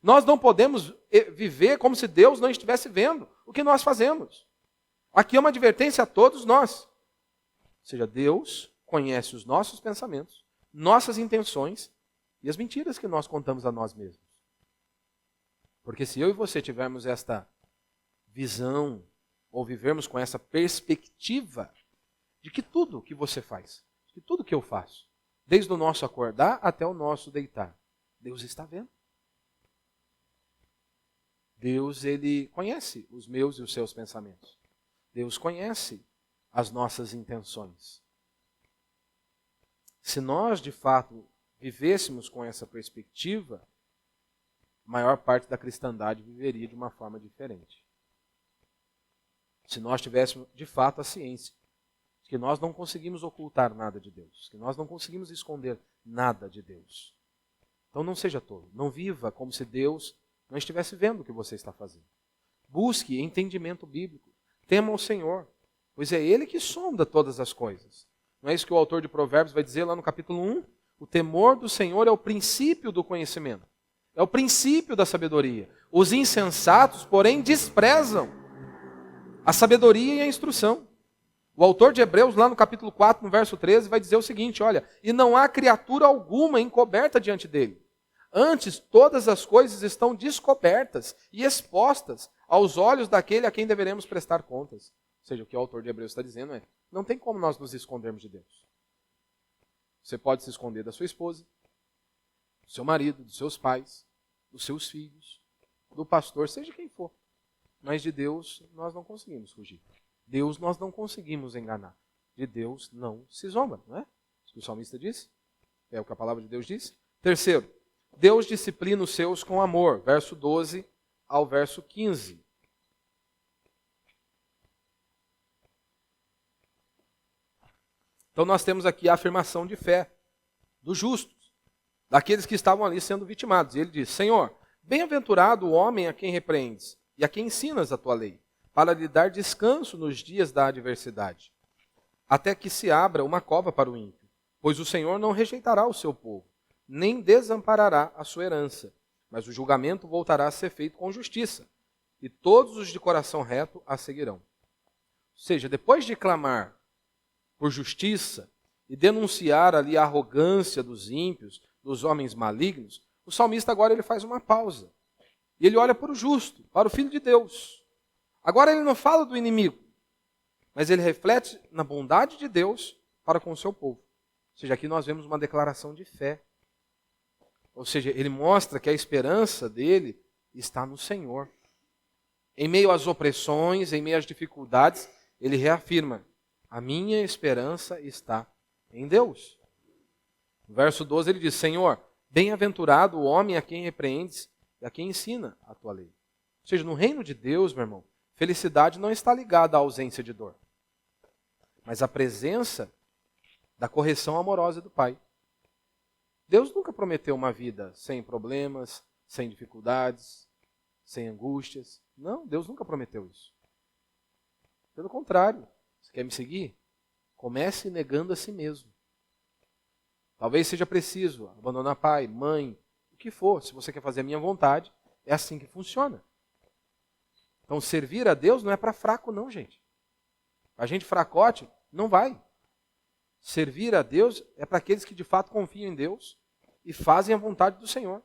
Nós não podemos viver como se Deus não estivesse vendo o que nós fazemos. Aqui é uma advertência a todos nós. Ou seja, Deus conhece os nossos pensamentos, nossas intenções e as mentiras que nós contamos a nós mesmos. Porque se eu e você tivermos esta visão, ou vivermos com essa perspectiva de que tudo que você faz, de tudo que eu faço, desde o nosso acordar até o nosso deitar, Deus está vendo. Deus, ele conhece os meus e os seus pensamentos. Deus conhece as nossas intenções. Se nós, de fato, vivêssemos com essa perspectiva, a maior parte da cristandade viveria de uma forma diferente. Se nós tivéssemos, de fato, a ciência de que nós não conseguimos ocultar nada de Deus, que nós não conseguimos esconder nada de Deus. Então não seja tolo, não viva como se Deus não estivesse vendo o que você está fazendo. Busque entendimento bíblico. Tema o Senhor, pois é Ele que sonda todas as coisas. Não é isso que o autor de Provérbios vai dizer lá no capítulo 1? O temor do Senhor é o princípio do conhecimento. É o princípio da sabedoria. Os insensatos, porém, desprezam a sabedoria e a instrução. O autor de Hebreus, lá no capítulo 4, no verso 13, vai dizer o seguinte, olha, e não há criatura alguma encoberta diante dele. Antes, todas as coisas estão descobertas e expostas aos olhos daquele a quem deveremos prestar contas. Ou seja, o que o autor de Hebreus está dizendo é, não tem como nós nos escondermos de Deus. Você pode se esconder da sua esposa, do seu marido, dos seus pais, dos seus filhos, do pastor, seja quem for. Mas de Deus nós não conseguimos fugir. Deus nós não conseguimos enganar. De Deus não se zomba, não é? Isso que o salmista disse. É o que a palavra de Deus diz. Terceiro, Deus disciplina os seus com amor. Verso 12 ao verso 15. Então nós temos aqui a afirmação de fé dos justos, daqueles que estavam ali sendo vitimados. E ele diz, Senhor, bem-aventurado o homem a quem repreendes e a quem ensinas a tua lei, para lhe dar descanso nos dias da adversidade, até que se abra uma cova para o ímpio. Pois o Senhor não rejeitará o seu povo, nem desamparará a sua herança, mas o julgamento voltará a ser feito com justiça, e todos os de coração reto a seguirão. Ou seja, depois de clamar por justiça e denunciar ali a arrogância dos ímpios, dos homens malignos, o salmista agora ele faz uma pausa. E ele olha para o justo, para o Filho de Deus. Agora ele não fala do inimigo, mas ele reflete na bondade de Deus para com o seu povo. Ou seja, aqui nós vemos uma declaração de fé. Ou seja, ele mostra que a esperança dele está no Senhor. Em meio às opressões, em meio às dificuldades, ele reafirma, a minha esperança está em Deus. No verso 12 ele diz, Senhor, bem-aventurado o homem a quem repreendes e a quem ensina a tua lei. Ou seja, no reino de Deus, meu irmão, felicidade não está ligada à ausência de dor, mas à presença da correção amorosa do Pai. Deus nunca prometeu uma vida sem problemas, sem dificuldades, sem angústias. Não, Deus nunca prometeu isso. Pelo contrário, você quer me seguir? Comece negando a si mesmo. Talvez seja preciso abandonar pai, mãe, o que for. Se você quer fazer a minha vontade, é assim que funciona. Então, servir a Deus não é para fraco não, gente. A gente fracote, não vai. Servir a Deus é para aqueles que de fato confiam em Deus e fazem a vontade do Senhor.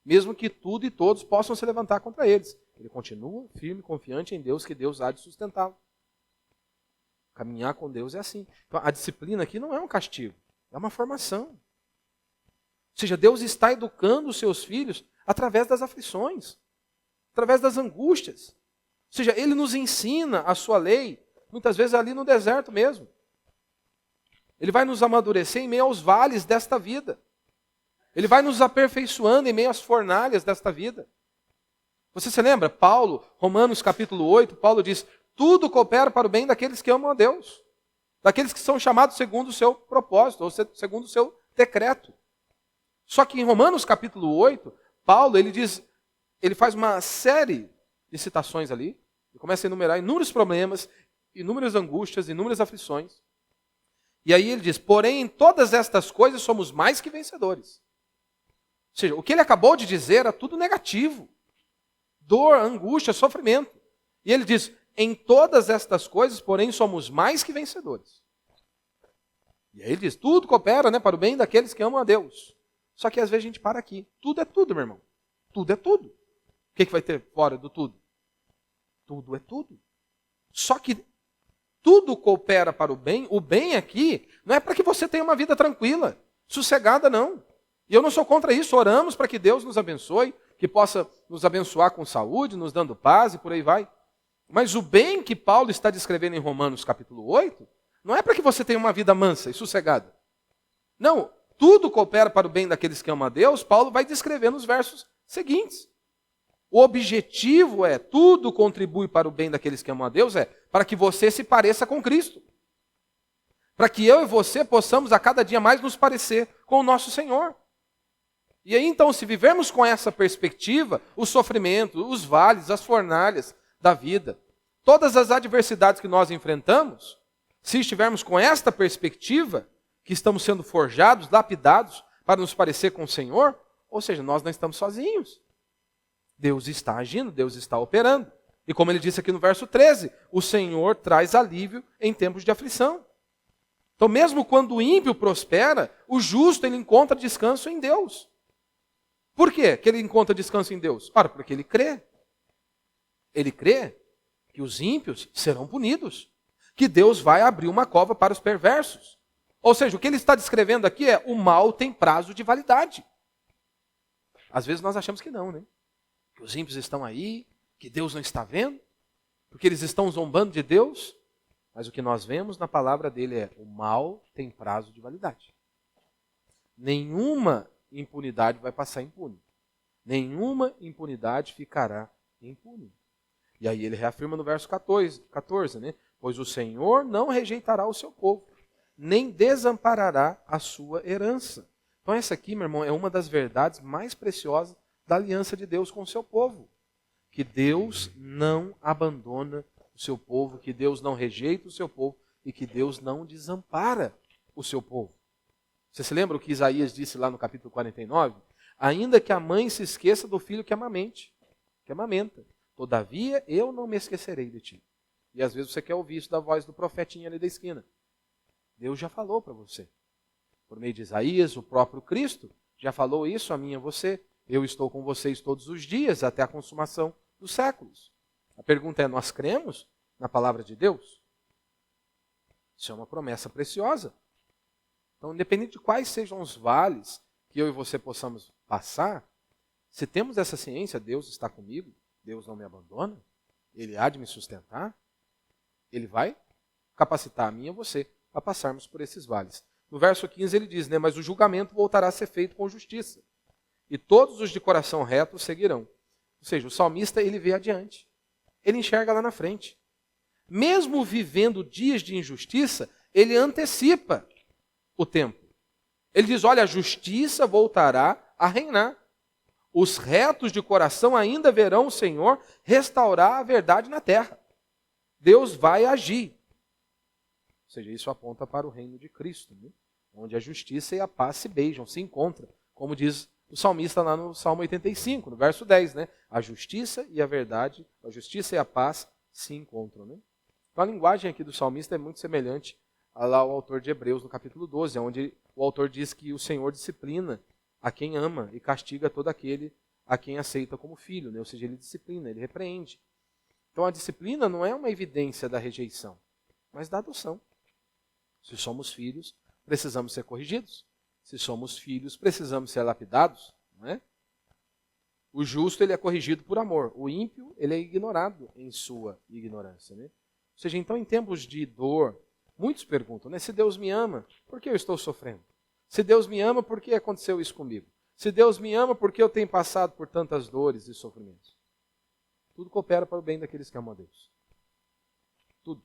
Mesmo que tudo e todos possam se levantar contra eles. Ele continua firme, confiante em Deus, que Deus há de sustentá-lo. Caminhar com Deus é assim. Então, a disciplina aqui não é um castigo, é uma formação. Ou seja, Deus está educando os seus filhos através das aflições, através das angústias. Ou seja, Ele nos ensina a sua lei, muitas vezes ali no deserto mesmo. Ele vai nos amadurecer em meio aos vales desta vida. Ele vai nos aperfeiçoando em meio às fornalhas desta vida. Você se lembra? Paulo, Romanos capítulo 8, Paulo diz, tudo coopera para o bem daqueles que amam a Deus. Daqueles que são chamados segundo o seu propósito, ou segundo o seu decreto. Só que em Romanos capítulo 8, Paulo, ele faz uma série de citações ali, ele começa a enumerar inúmeros problemas, inúmeras angústias, inúmeras aflições. E aí ele diz, porém, em todas estas coisas somos mais que vencedores. Ou seja, o que ele acabou de dizer era tudo negativo. Dor, angústia, sofrimento. E ele diz, em todas estas coisas, porém, somos mais que vencedores. E aí ele diz, tudo coopera, para o bem daqueles que amam a Deus. Só que às vezes a gente para aqui. Tudo é tudo, meu irmão. Tudo é tudo. O que vai ter fora do tudo? Tudo é tudo. Só que tudo coopera para o bem aqui não é para que você tenha uma vida tranquila, sossegada, não. E eu não sou contra isso, oramos para que Deus nos abençoe, que possa nos abençoar com saúde, nos dando paz e por aí vai. Mas o bem que Paulo está descrevendo em Romanos capítulo 8, não é para que você tenha uma vida mansa e sossegada. Não, tudo coopera para o bem daqueles que amam a Deus, Paulo vai descrever nos versos seguintes. O objetivo é, tudo contribui para o bem daqueles que amam a Deus, para que você se pareça com Cristo. Para que eu e você possamos a cada dia mais nos parecer com o nosso Senhor. E aí então, se vivermos com essa perspectiva, o sofrimento, os vales, as fornalhas da vida, todas as adversidades que nós enfrentamos, se estivermos com esta perspectiva, que estamos sendo forjados, lapidados, para nos parecer com o Senhor, ou seja, nós não estamos sozinhos. Deus está agindo, Deus está operando. E como ele disse aqui no verso 13, o Senhor traz alívio em tempos de aflição. Então mesmo quando o ímpio prospera, o justo ele encontra descanso em Deus. Por quê que ele encontra descanso em Deus? Ora, porque ele crê. Ele crê que os ímpios serão punidos, que Deus vai abrir uma cova para os perversos. Ou seja, o que ele está descrevendo aqui é: o mal tem prazo de validade. Às vezes nós achamos que não, né? Que os ímpios estão aí, que Deus não está vendo, porque eles estão zombando de Deus. Mas o que nós vemos na palavra dele é: o mal tem prazo de validade. Nenhuma impunidade vai passar impune. Nenhuma impunidade ficará impune. E aí ele reafirma no verso 14, né? Pois o Senhor não rejeitará o seu povo, nem desamparará a sua herança. Então essa aqui, meu irmão, é uma das verdades mais preciosas da aliança de Deus com o seu povo. Que Deus não abandona o seu povo, que Deus não rejeita o seu povo e que Deus não desampara o seu povo. Você se lembra o que Isaías disse lá no capítulo 49? Ainda que a mãe se esqueça do filho que amamenta, todavia eu não me esquecerei de ti. E às vezes você quer ouvir isso da voz do profetinho ali da esquina. Deus já falou para você. Por meio de Isaías, o próprio Cristo já falou isso a mim e a você. Eu estou com vocês todos os dias até a consumação dos séculos. A pergunta é: nós cremos na palavra de Deus? Isso é uma promessa preciosa. Então, independente de quais sejam os vales que eu e você possamos passar, se temos essa ciência: Deus está comigo, Deus não me abandona, Ele há de me sustentar, Ele vai capacitar a mim e a você a passarmos por esses vales. No verso 15 ele diz, né: mas o julgamento voltará a ser feito com justiça, e todos os de coração reto seguirão. Ou seja, o salmista, ele vê adiante, ele enxerga lá na frente. Mesmo vivendo dias de injustiça, ele antecipa o tempo. Ele diz: olha, a justiça voltará a reinar. Os retos de coração ainda verão o Senhor restaurar a verdade na terra. Deus vai agir. Ou seja, isso aponta para o reino de Cristo, né? Onde a justiça e a paz se beijam, se encontram. Como diz o salmista lá no Salmo 85, no verso 10, né? A justiça e a verdade, a justiça e a paz se encontram, né? Então a linguagem aqui do salmista é muito semelhante ao autor de Hebreus, no capítulo 12, onde o autor diz que o Senhor disciplina a quem ama e castiga todo aquele a quem aceita como filho, né? Ou seja, ele disciplina, ele repreende. Então a disciplina não é uma evidência da rejeição, mas da adoção. Se somos filhos, precisamos ser corrigidos. Se somos filhos, precisamos ser lapidados, não é? O justo, ele é corrigido por amor. O ímpio, ele é ignorado em sua ignorância, né? Ou seja, então em tempos de dor, muitos perguntam, né? Se Deus me ama, por que eu estou sofrendo? Se Deus me ama, por que aconteceu isso comigo? Se Deus me ama, por que eu tenho passado por tantas dores e sofrimentos? Tudo coopera para o bem daqueles que amam a Deus. Tudo.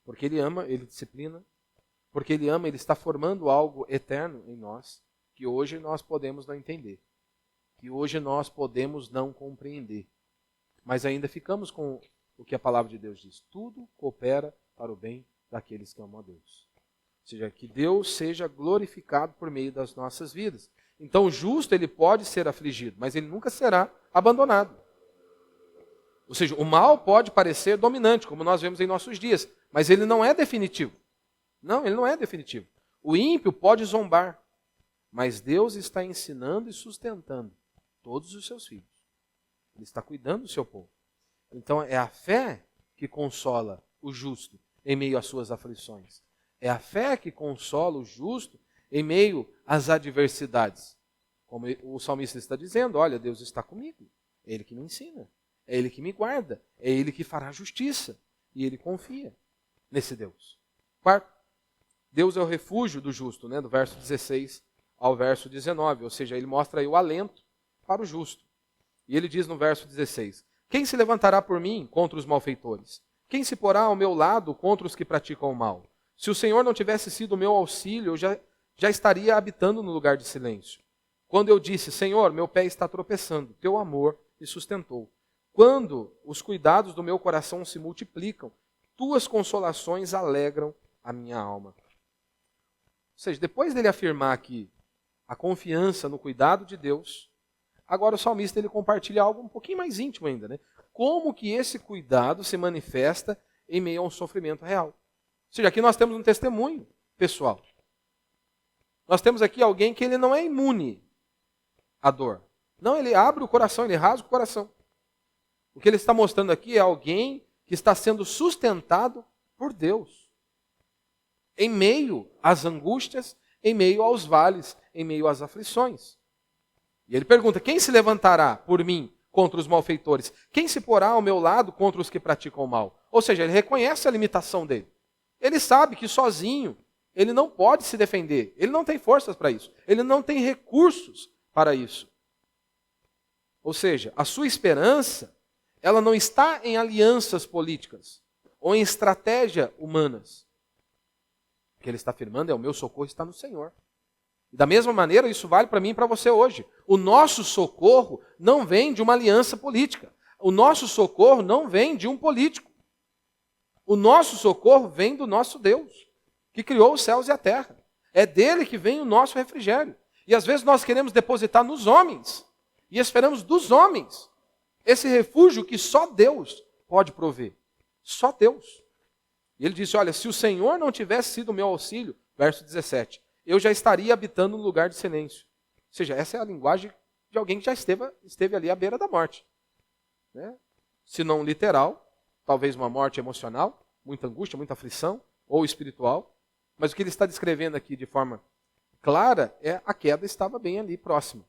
Porque Ele ama, Ele disciplina. Porque Ele ama, Ele está formando algo eterno em nós, que hoje nós podemos não entender. Que hoje nós podemos não compreender. Mas ainda ficamos com o que a palavra de Deus diz. Tudo coopera para o bem daqueles que amam a Deus. Ou seja, que Deus seja glorificado por meio das nossas vidas. Então o justo, ele pode ser afligido, mas ele nunca será abandonado. Ou seja, o mal pode parecer dominante, como nós vemos em nossos dias, mas ele não é definitivo. Não, ele não é definitivo. O ímpio pode zombar, mas Deus está ensinando e sustentando todos os seus filhos. Ele está cuidando do seu povo. Então é a fé que consola o justo em meio às suas aflições. É a fé que consola o justo em meio às adversidades. Como o salmista está dizendo, olha, Deus está comigo. É Ele que me ensina. É Ele que me guarda. É Ele que fará justiça. E ele confia nesse Deus. Quarto, Deus é o refúgio do justo, né? Do verso 16 ao verso 19. Ou seja, ele mostra aí o alento para o justo. E ele diz no verso 16, quem se levantará por mim contra os malfeitores? Quem se porá ao meu lado contra os que praticam o mal? Se o Senhor não tivesse sido o meu auxílio, eu já estaria habitando no lugar de silêncio. Quando eu disse, Senhor, meu pé está tropeçando, teu amor me sustentou. Quando os cuidados do meu coração se multiplicam, tuas consolações alegram a minha alma. Ou seja, depois dele afirmar aqui a confiança no cuidado de Deus, agora o salmista ele compartilha algo um pouquinho mais íntimo ainda, né? Como que esse cuidado se manifesta em meio a um sofrimento real. Ou seja, aqui nós temos um testemunho pessoal. Nós temos aqui alguém que ele não é imune à dor. Não, ele abre o coração, ele rasga o coração. O que ele está mostrando aqui é alguém que está sendo sustentado por Deus. Em meio às angústias, em meio aos vales, em meio às aflições. E ele pergunta, quem se levantará por mim contra os malfeitores? Quem se porá ao meu lado contra os que praticam o mal? Ou seja, ele reconhece a limitação dele. Ele sabe que sozinho ele não pode se defender. Ele não tem forças para isso. Ele não tem recursos para isso. Ou seja, a sua esperança, ela não está em alianças políticas ou em estratégias humanas. O que ele está afirmando é: o meu socorro está no Senhor. E da mesma maneira, isso vale para mim e para você hoje. O nosso socorro não vem de uma aliança política. O nosso socorro não vem de um político. O nosso socorro vem do nosso Deus, que criou os céus e a terra. É dele que vem o nosso refrigério. E às vezes nós queremos depositar nos homens e esperamos dos homens esse refúgio que só Deus pode prover. Só Deus. E ele disse, olha, se o Senhor não tivesse sido meu auxílio, verso 17, eu já estaria habitando no lugar de silêncio. Ou seja, essa é a linguagem de alguém que já esteve ali à beira da morte. Né? Se não literal, talvez uma morte emocional, muita angústia, muita aflição, ou espiritual. Mas o que ele está descrevendo aqui de forma clara é a queda estava bem ali próxima.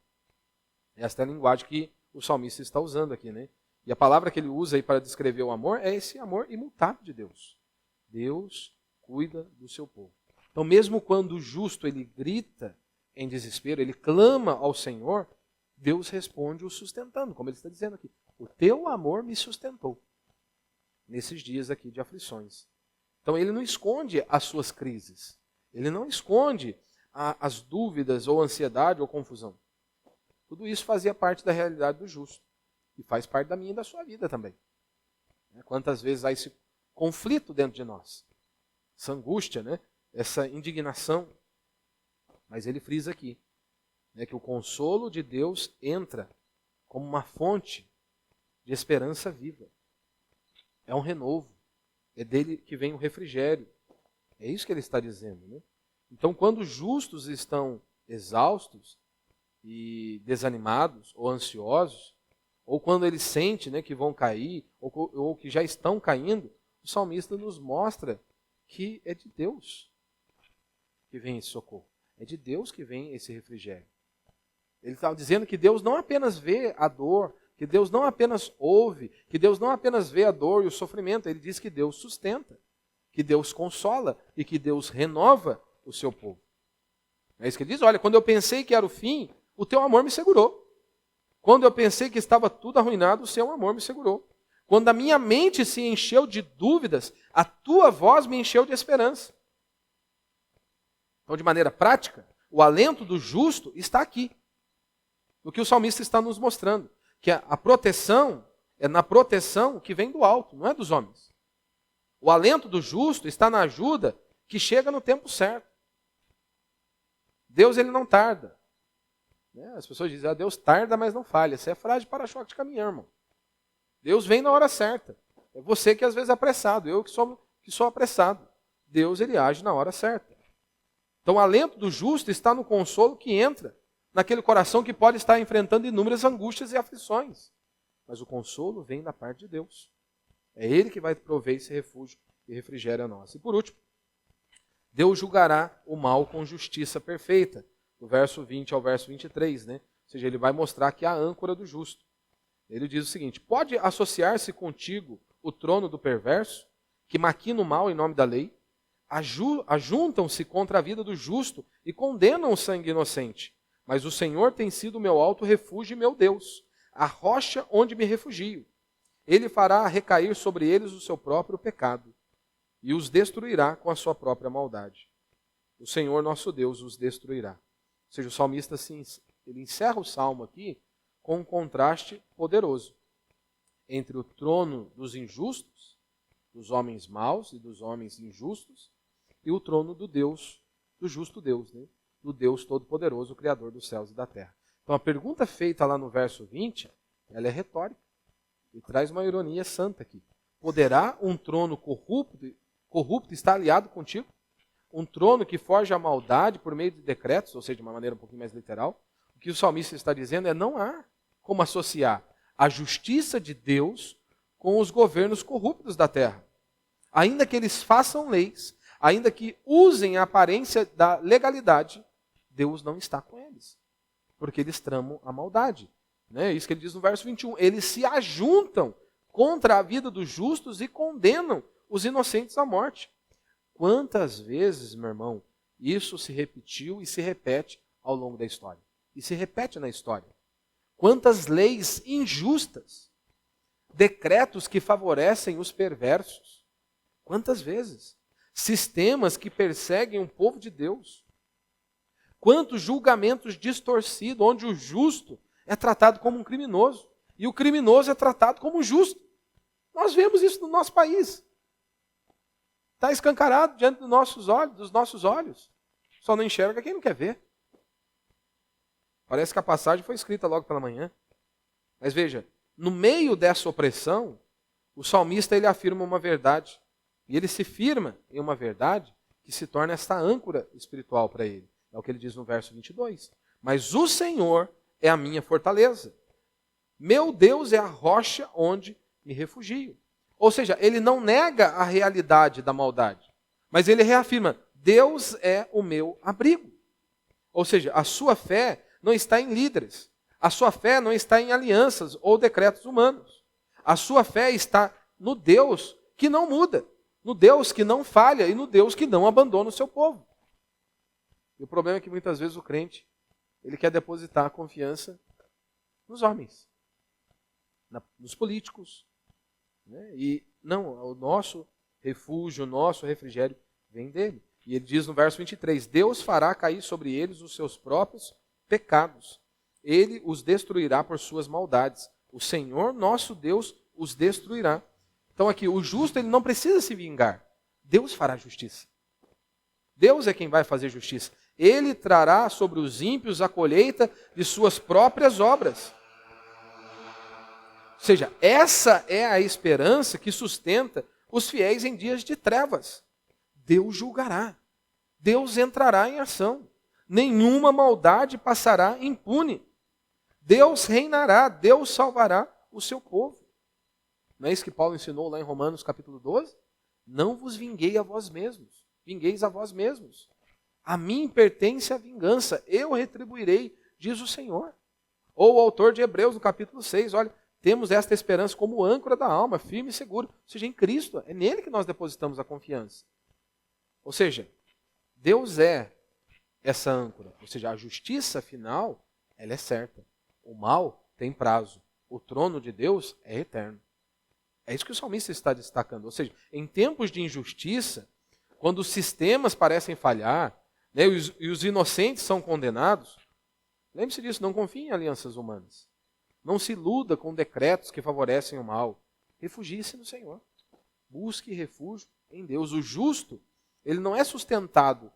Esta é a linguagem que o salmista está usando aqui. Né? E a palavra que ele usa aí para descrever o amor é esse amor imutável de Deus. Deus cuida do seu povo. Então, mesmo quando o justo ele grita em desespero, ele clama ao Senhor, Deus responde o sustentando, como ele está dizendo aqui. O teu amor me sustentou nesses dias aqui de aflições. Então, ele não esconde as suas crises. Ele não esconde as dúvidas, ou ansiedade, ou confusão. Tudo isso fazia parte da realidade do justo. E faz parte da minha e da sua vida também. Quantas vezes há esse conflito dentro de nós? Essa angústia, né? Essa indignação. Mas ele frisa aqui, né, que o consolo de Deus entra como uma fonte de esperança viva. É um renovo. É dele que vem o refrigério. É isso que ele está dizendo. Né? Então, quando os justos estão exaustos e desanimados ou ansiosos, ou quando eles sentem, né, que vão cair, ou que já estão caindo, o salmista nos mostra que é de Deus que vem esse socorro. É de Deus que vem esse refrigério. Ele está dizendo que Deus não apenas vê a dor, que Deus não apenas ouve, que Deus não apenas vê a dor e o sofrimento, ele diz que Deus sustenta, que Deus consola e que Deus renova o seu povo. É isso que ele diz, olha, quando eu pensei que era o fim, o teu amor me segurou. Quando eu pensei que estava tudo arruinado, o seu amor me segurou. Quando a minha mente se encheu de dúvidas, a tua voz me encheu de esperança. Então, de maneira prática, o alento do justo está aqui. No que o salmista está nos mostrando. Que a proteção é na proteção que vem do alto, não é dos homens. O alento do justo está na ajuda que chega no tempo certo. Deus, ele não tarda. As pessoas dizem, Deus tarda, mas não falha. Essa é a frase de para-choque de caminhão, irmão. Deus vem na hora certa. É você que às vezes é apressado, eu que sou apressado. Deus, ele age na hora certa. Então, o alento do justo está no consolo que entra naquele coração que pode estar enfrentando inúmeras angústias e aflições. Mas o consolo vem da parte de Deus. É Ele que vai prover esse refúgio e refrigério a nós. E por último, Deus julgará o mal com justiça perfeita. Do verso 20 ao verso 23, né? Ou seja, ele vai mostrar que é a âncora do justo. Ele diz o seguinte, pode associar-se contigo o trono do perverso, que maquina o mal em nome da lei? Ajuntam-se contra a vida do justo e condenam o sangue inocente. Mas o Senhor tem sido o meu alto refúgio e meu Deus, a rocha onde me refugio. Ele fará recair sobre eles o seu próprio pecado e os destruirá com a sua própria maldade. O Senhor nosso Deus os destruirá. Ou seja, o salmista ele encerra o salmo aqui com um contraste poderoso entre o trono dos injustos, dos homens maus e dos homens injustos, e o trono do Deus, do justo Deus, né? Do Deus Todo-Poderoso, o Criador dos céus e da terra. Então a pergunta feita lá no verso 20, ela é retórica e traz uma ironia santa aqui. Poderá um trono corrupto estar aliado contigo? Um trono que forja a maldade por meio de decretos, ou seja, de uma maneira um pouquinho mais literal? O que o salmista está dizendo é não há como associar a justiça de Deus com os governos corruptos da terra. Ainda que eles façam leis, ainda que usem a aparência da legalidade, Deus não está com eles, porque eles tramam a maldade. É isso que ele diz no verso 21. Eles se ajuntam contra a vida dos justos e condenam os inocentes à morte. Quantas vezes, meu irmão, isso se repetiu e se repete ao longo da história? E se repete na história. Quantas leis injustas, decretos que favorecem os perversos. Quantas vezes? Sistemas que perseguem o povo de Deus. Quantos julgamentos distorcidos, onde o justo é tratado como um criminoso e o criminoso é tratado como um justo. Nós vemos isso no nosso país. Está escancarado diante dos nossos olhos. Só não enxerga quem não quer ver. Parece que a passagem foi escrita logo pela manhã. Mas veja, no meio dessa opressão, o salmista ele afirma uma verdade. E ele se firma em uma verdade que se torna esta âncora espiritual para ele. É o que ele diz no verso 22. Mas o Senhor é a minha fortaleza. Meu Deus é a rocha onde me refugio. Ou seja, ele não nega a realidade da maldade, mas ele reafirma, Deus é o meu abrigo. Ou seja, a sua fé não está em líderes, a sua fé não está em alianças ou decretos humanos. A sua fé está no Deus que não muda, no Deus que não falha e no Deus que não abandona o seu povo. E o problema é que muitas vezes o crente, ele quer depositar a confiança nos homens, nos políticos, né? E não, o nosso refúgio, o nosso refrigério vem dele. E ele diz no verso 23, Deus fará cair sobre eles os seus próprios pecados. Ele os destruirá por suas maldades. O Senhor, nosso Deus, os destruirá. Então aqui, o justo ele não precisa se vingar. Deus fará justiça. Deus é quem vai fazer justiça. Ele trará sobre os ímpios a colheita de suas próprias obras. Ou seja, essa é a esperança que sustenta os fiéis em dias de trevas. Deus julgará. Deus entrará em ação. Nenhuma maldade passará impune. Deus reinará, Deus salvará o seu povo. Não é isso que Paulo ensinou lá em Romanos capítulo 12? Não vos vinguei a vós mesmos, vingueis a vós mesmos. A mim pertence a vingança, eu retribuirei, diz o Senhor. Ou o autor de Hebreus no capítulo 6, olha, temos esta esperança como âncora da alma, firme e seguro. Ou seja, em Cristo, é nele que nós depositamos a confiança. Ou seja, Deus é essa âncora. Ou seja, a justiça final, ela é certa. O mal tem prazo. O trono de Deus é eterno. É isso que o salmista está destacando. Ou seja, em tempos de injustiça, quando os sistemas parecem falhar, né, e os inocentes são condenados, lembre-se disso, não confie em alianças humanas. Não se iluda com decretos que favorecem o mal. Refugie-se no Senhor. Busque refúgio em Deus. O justo, ele não é sustentado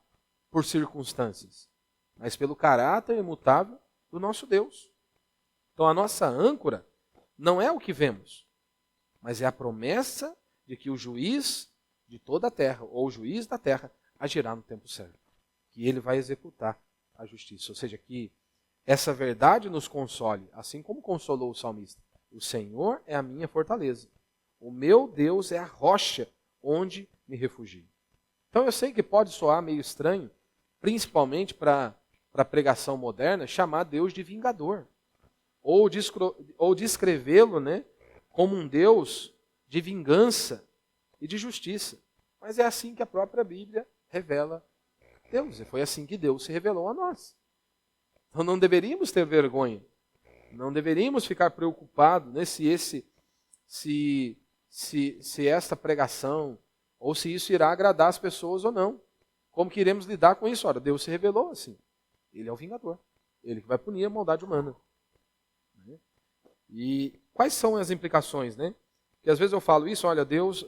por circunstâncias, mas pelo caráter imutável do nosso Deus. Então a nossa âncora não é o que vemos, mas é a promessa de que o juiz de toda a terra, ou o juiz da terra, agirá no tempo certo. Que ele vai executar a justiça. Ou seja, que essa verdade nos console, assim como consolou o salmista. O Senhor é a minha fortaleza. O meu Deus é a rocha onde me refugio. Então eu sei que pode soar meio estranho, principalmente para a pregação moderna, chamar Deus de vingador. Ou descrevê-lo, né, como um Deus de vingança e de justiça. Mas é assim que a própria Bíblia revela Deus. E foi assim que Deus se revelou a nós. Então não deveríamos ter vergonha. Não deveríamos ficar preocupados, né, se esta pregação, ou se isso irá agradar as pessoas ou não. Como que iremos lidar com isso? Ora, Deus se revelou assim. Ele é o vingador. Ele que vai punir a maldade humana. E quais são as implicações, né? Porque às vezes eu falo isso, olha, Deus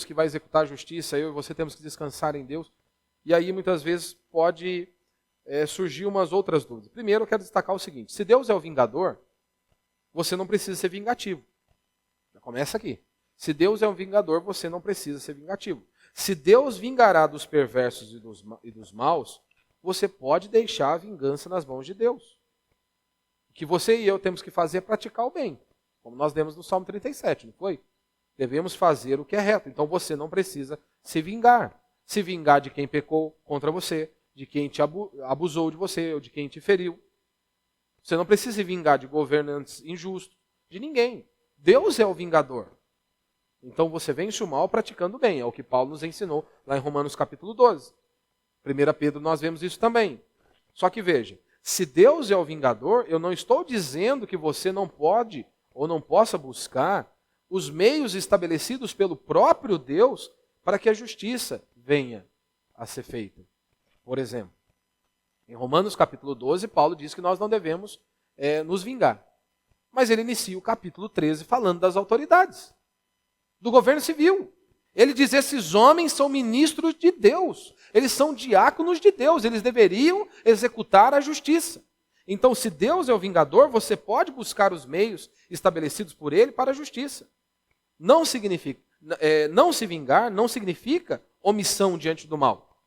que vai executar a justiça, eu e você temos que descansar em Deus. E aí muitas vezes pode surgir umas outras dúvidas. Primeiro eu quero destacar o seguinte, se Deus é o vingador, você não precisa ser vingativo. Já começa aqui. Se Deus é um vingador, você não precisa ser vingativo. Se Deus vingará dos perversos e dos maus, você pode deixar a vingança nas mãos de Deus. O que você e eu temos que fazer é praticar o bem, como nós lemos no Salmo 37, não foi? devemos fazer o que é reto. Então você não precisa se vingar. Se vingar de quem pecou contra você, de quem te abusou de você, ou de quem te feriu. Você não precisa se vingar de governantes injustos, de ninguém. Deus é o vingador. Então você vence o mal praticando o bem. É o que Paulo nos ensinou lá em Romanos capítulo 12. 1 Pedro nós vemos isso também. Só que veja, se Deus é o vingador, eu não estou dizendo que você não pode ou não possa buscar os meios estabelecidos pelo próprio Deus para que a justiça venha a ser feita. Por exemplo, em Romanos capítulo 12, Paulo diz que nós não devemos nos vingar. Mas ele inicia o capítulo 13 falando das autoridades, do governo civil. Ele diz, esses homens são ministros de Deus, eles são diáconos de Deus, eles deveriam executar a justiça. Então, se Deus é o vingador, você pode buscar os meios estabelecidos por ele para a justiça. Não se vingar não significa omissão diante do mal,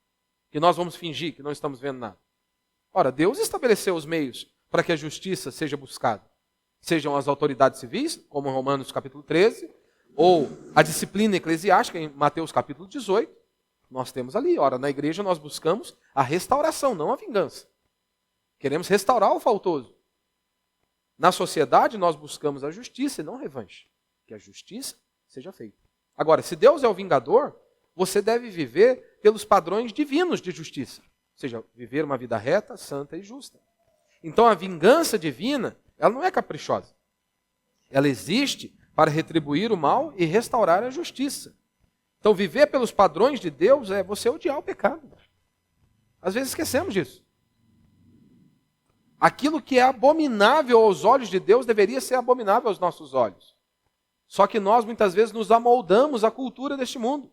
que nós vamos fingir que não estamos vendo nada. Ora, Deus estabeleceu os meios para que a justiça seja buscada. Sejam as autoridades civis, como em Romanos capítulo 13, ou a disciplina eclesiástica, em Mateus capítulo 18, nós temos ali. Ora, na igreja nós buscamos a restauração, não a vingança. Queremos restaurar o faltoso. Na sociedade nós buscamos a justiça e não a revanche. Que a justiça seja feita. Agora, se Deus é o vingador, você deve viver pelos padrões divinos de justiça. Ou seja, viver uma vida reta, santa e justa. Então a vingança divina, ela não é caprichosa. Ela existe para retribuir o mal e restaurar a justiça. Então viver pelos padrões de Deus é você odiar o pecado. Às vezes esquecemos disso. Aquilo que é abominável aos olhos de Deus deveria ser abominável aos nossos olhos. Só que nós muitas vezes nos amoldamos à cultura deste mundo.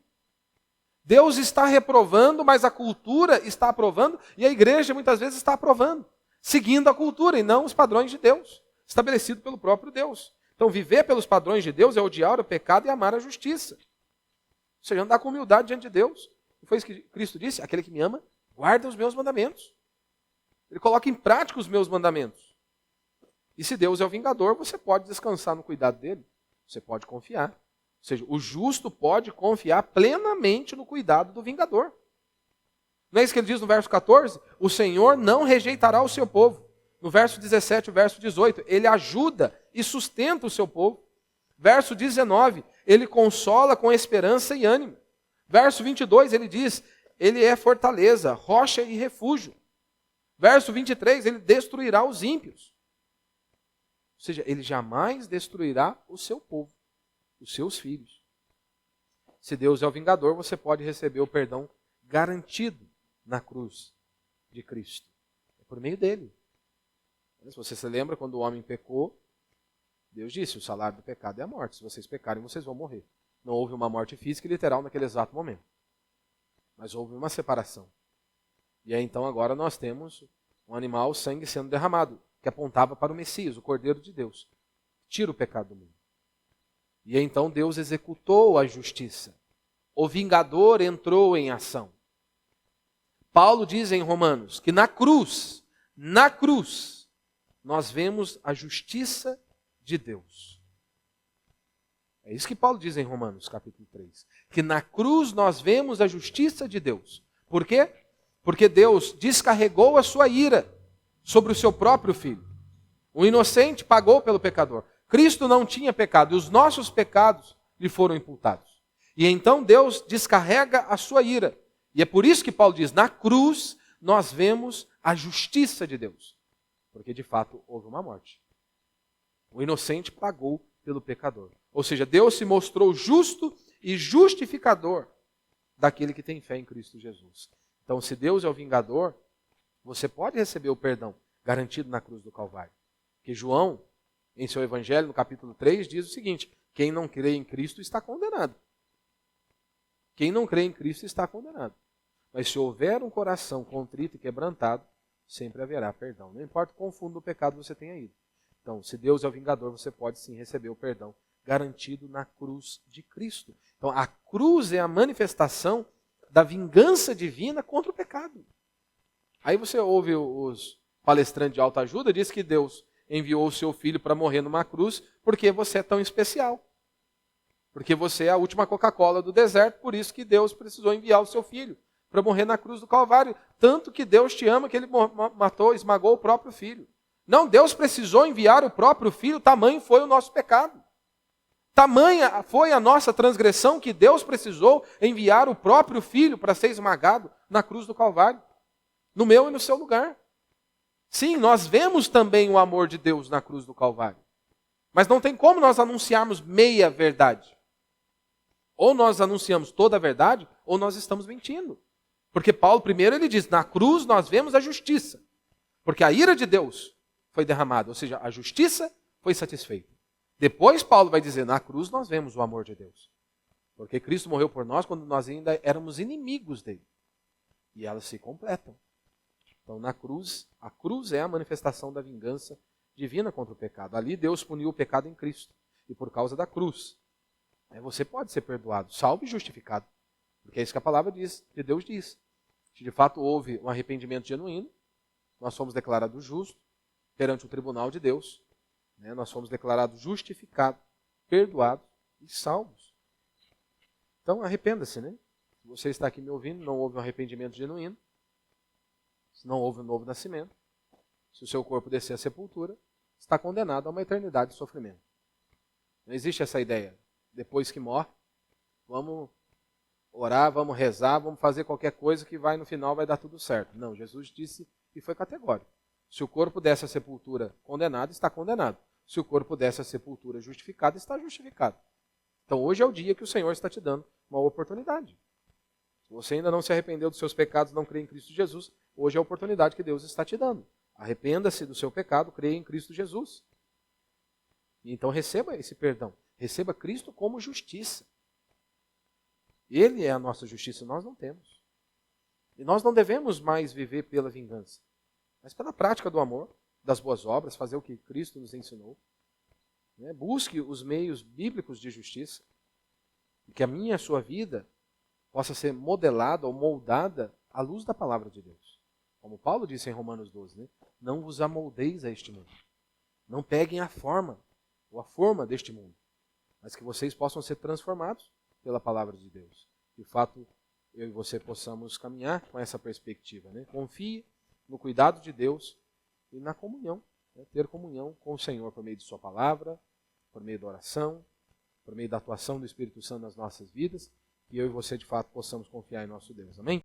Deus está reprovando, mas a cultura está aprovando e a igreja muitas vezes está aprovando, seguindo a cultura e não os padrões de Deus, estabelecido pelo próprio Deus. Então viver pelos padrões de Deus é odiar o pecado e amar a justiça. Ou seja, andar com humildade diante de Deus. E foi isso que Cristo disse, aquele que me ama, guarda os meus mandamentos. Ele coloca em prática os meus mandamentos. E se Deus é o vingador, você pode descansar no cuidado dele. Você pode confiar. Ou seja, o justo pode confiar plenamente no cuidado do vingador. Não é isso que ele diz no verso 14? O Senhor não rejeitará o seu povo. No verso 17 e verso 18, ele ajuda e sustenta o seu povo. Verso 19, ele consola com esperança e ânimo. Verso 22, ele diz, ele é fortaleza, rocha e refúgio. Verso 23, ele destruirá os ímpios. Ou seja, ele jamais destruirá o seu povo, os seus filhos. Se Deus é o vingador, você pode receber o perdão garantido na cruz de Cristo. É por meio dele. Se você se lembra, quando o homem pecou, Deus disse, o salário do pecado é a morte. Se vocês pecarem, vocês vão morrer. Não houve uma morte física e literal naquele exato momento. Mas houve uma separação. E aí então agora nós temos um animal, sangue sendo derramado, que apontava para o Messias, o Cordeiro de Deus. Tira o pecado do mundo. E aí então Deus executou a justiça. O vingador entrou em ação. Paulo diz em Romanos que na cruz, nós vemos a justiça de Deus. É isso que Paulo diz em Romanos capítulo 3. Que na cruz nós vemos a justiça de Deus. Por quê? Porque Deus descarregou a sua ira sobre o seu próprio filho. O inocente pagou pelo pecador. Cristo não tinha pecado e os nossos pecados lhe foram imputados. E então Deus descarrega a sua ira. E é por isso que Paulo diz, na cruz nós vemos a justiça de Deus. Porque de fato houve uma morte. O inocente pagou pelo pecador. Ou seja, Deus se mostrou justo e justificador daquele que tem fé em Cristo Jesus. Então, se Deus é o vingador, você pode receber o perdão garantido na cruz do Calvário. Que João, em seu evangelho, no capítulo 3, diz o seguinte, quem não crê em Cristo está condenado. Quem não crê em Cristo está condenado. Mas se houver um coração contrito e quebrantado, sempre haverá perdão. Não importa o quão fundo do pecado você tenha ido. Então, se Deus é o vingador, você pode sim receber o perdão garantido na cruz de Cristo. Então, a cruz é a manifestação da vingança divina contra o pecado. Aí você ouve os palestrantes de autoajuda, diz que Deus enviou o seu filho para morrer numa cruz porque você é tão especial. Porque você é a última Coca-Cola do deserto, por isso que Deus precisou enviar o seu filho para morrer na cruz do Calvário. Tanto que Deus te ama que ele matou, esmagou o próprio filho. Não, Deus precisou enviar o próprio filho, tamanho foi o nosso pecado. Tamanha foi a nossa transgressão que Deus precisou enviar o próprio filho para ser esmagado na cruz do Calvário. No meu e no seu lugar. Sim, nós vemos também o amor de Deus na cruz do Calvário. Mas não tem como nós anunciarmos meia verdade. Ou nós anunciamos toda a verdade, ou nós estamos mentindo. Porque Paulo primeiro ele diz, na cruz nós vemos a justiça. Porque a ira de Deus foi derramada, ou seja, a justiça foi satisfeita. Depois Paulo vai dizer, na cruz nós vemos o amor de Deus. Porque Cristo morreu por nós quando nós ainda éramos inimigos dele. E elas se completam. Então na cruz, a cruz é a manifestação da vingança divina contra o pecado. Ali Deus puniu o pecado em Cristo. E por causa da cruz, você pode ser perdoado, salvo e justificado. Porque é isso que a palavra diz, que Deus diz. Se de fato houve um arrependimento genuíno, nós fomos declarados justos perante o tribunal de Deus. Nós fomos declarados justificados, perdoados e salvos. Então arrependa-se, né? Se você está aqui me ouvindo, não houve um arrependimento genuíno, se não houve um novo nascimento, se o seu corpo descer à sepultura, está condenado a uma eternidade de sofrimento. Não existe essa ideia. Depois que morre, vamos orar, vamos rezar, vamos fazer qualquer coisa que no final vai dar tudo certo. Não, Jesus disse e foi categórico. Se o corpo desce à sepultura condenado, está condenado. Se o corpo desce à sepultura justificado, está justificado. Então hoje é o dia que o Senhor está te dando uma oportunidade. Se você ainda não se arrependeu dos seus pecados, não crê em Cristo Jesus, hoje é a oportunidade que Deus está te dando. Arrependa-se do seu pecado, creia em Cristo Jesus. E então receba esse perdão. Receba Cristo como justiça. Ele é a nossa justiça, nós não temos. E nós não devemos mais viver pela vingança, mas pela prática do amor, das boas obras, fazer o que Cristo nos ensinou. Busque os meios bíblicos de justiça, e que a minha e a sua vida possa ser modelada ou moldada à luz da palavra de Deus. Como Paulo disse em Romanos 12, não vos amoldeis a este mundo. Não peguem a forma deste mundo, mas que vocês possam ser transformados pela palavra de Deus. De fato, eu e você possamos caminhar com essa perspectiva. Confie no cuidado de Deus e na comunhão. Ter comunhão com o Senhor por meio de sua palavra, por meio da oração, por meio da atuação do Espírito Santo nas nossas vidas, e eu e você, de fato, possamos confiar em nosso Deus. Amém?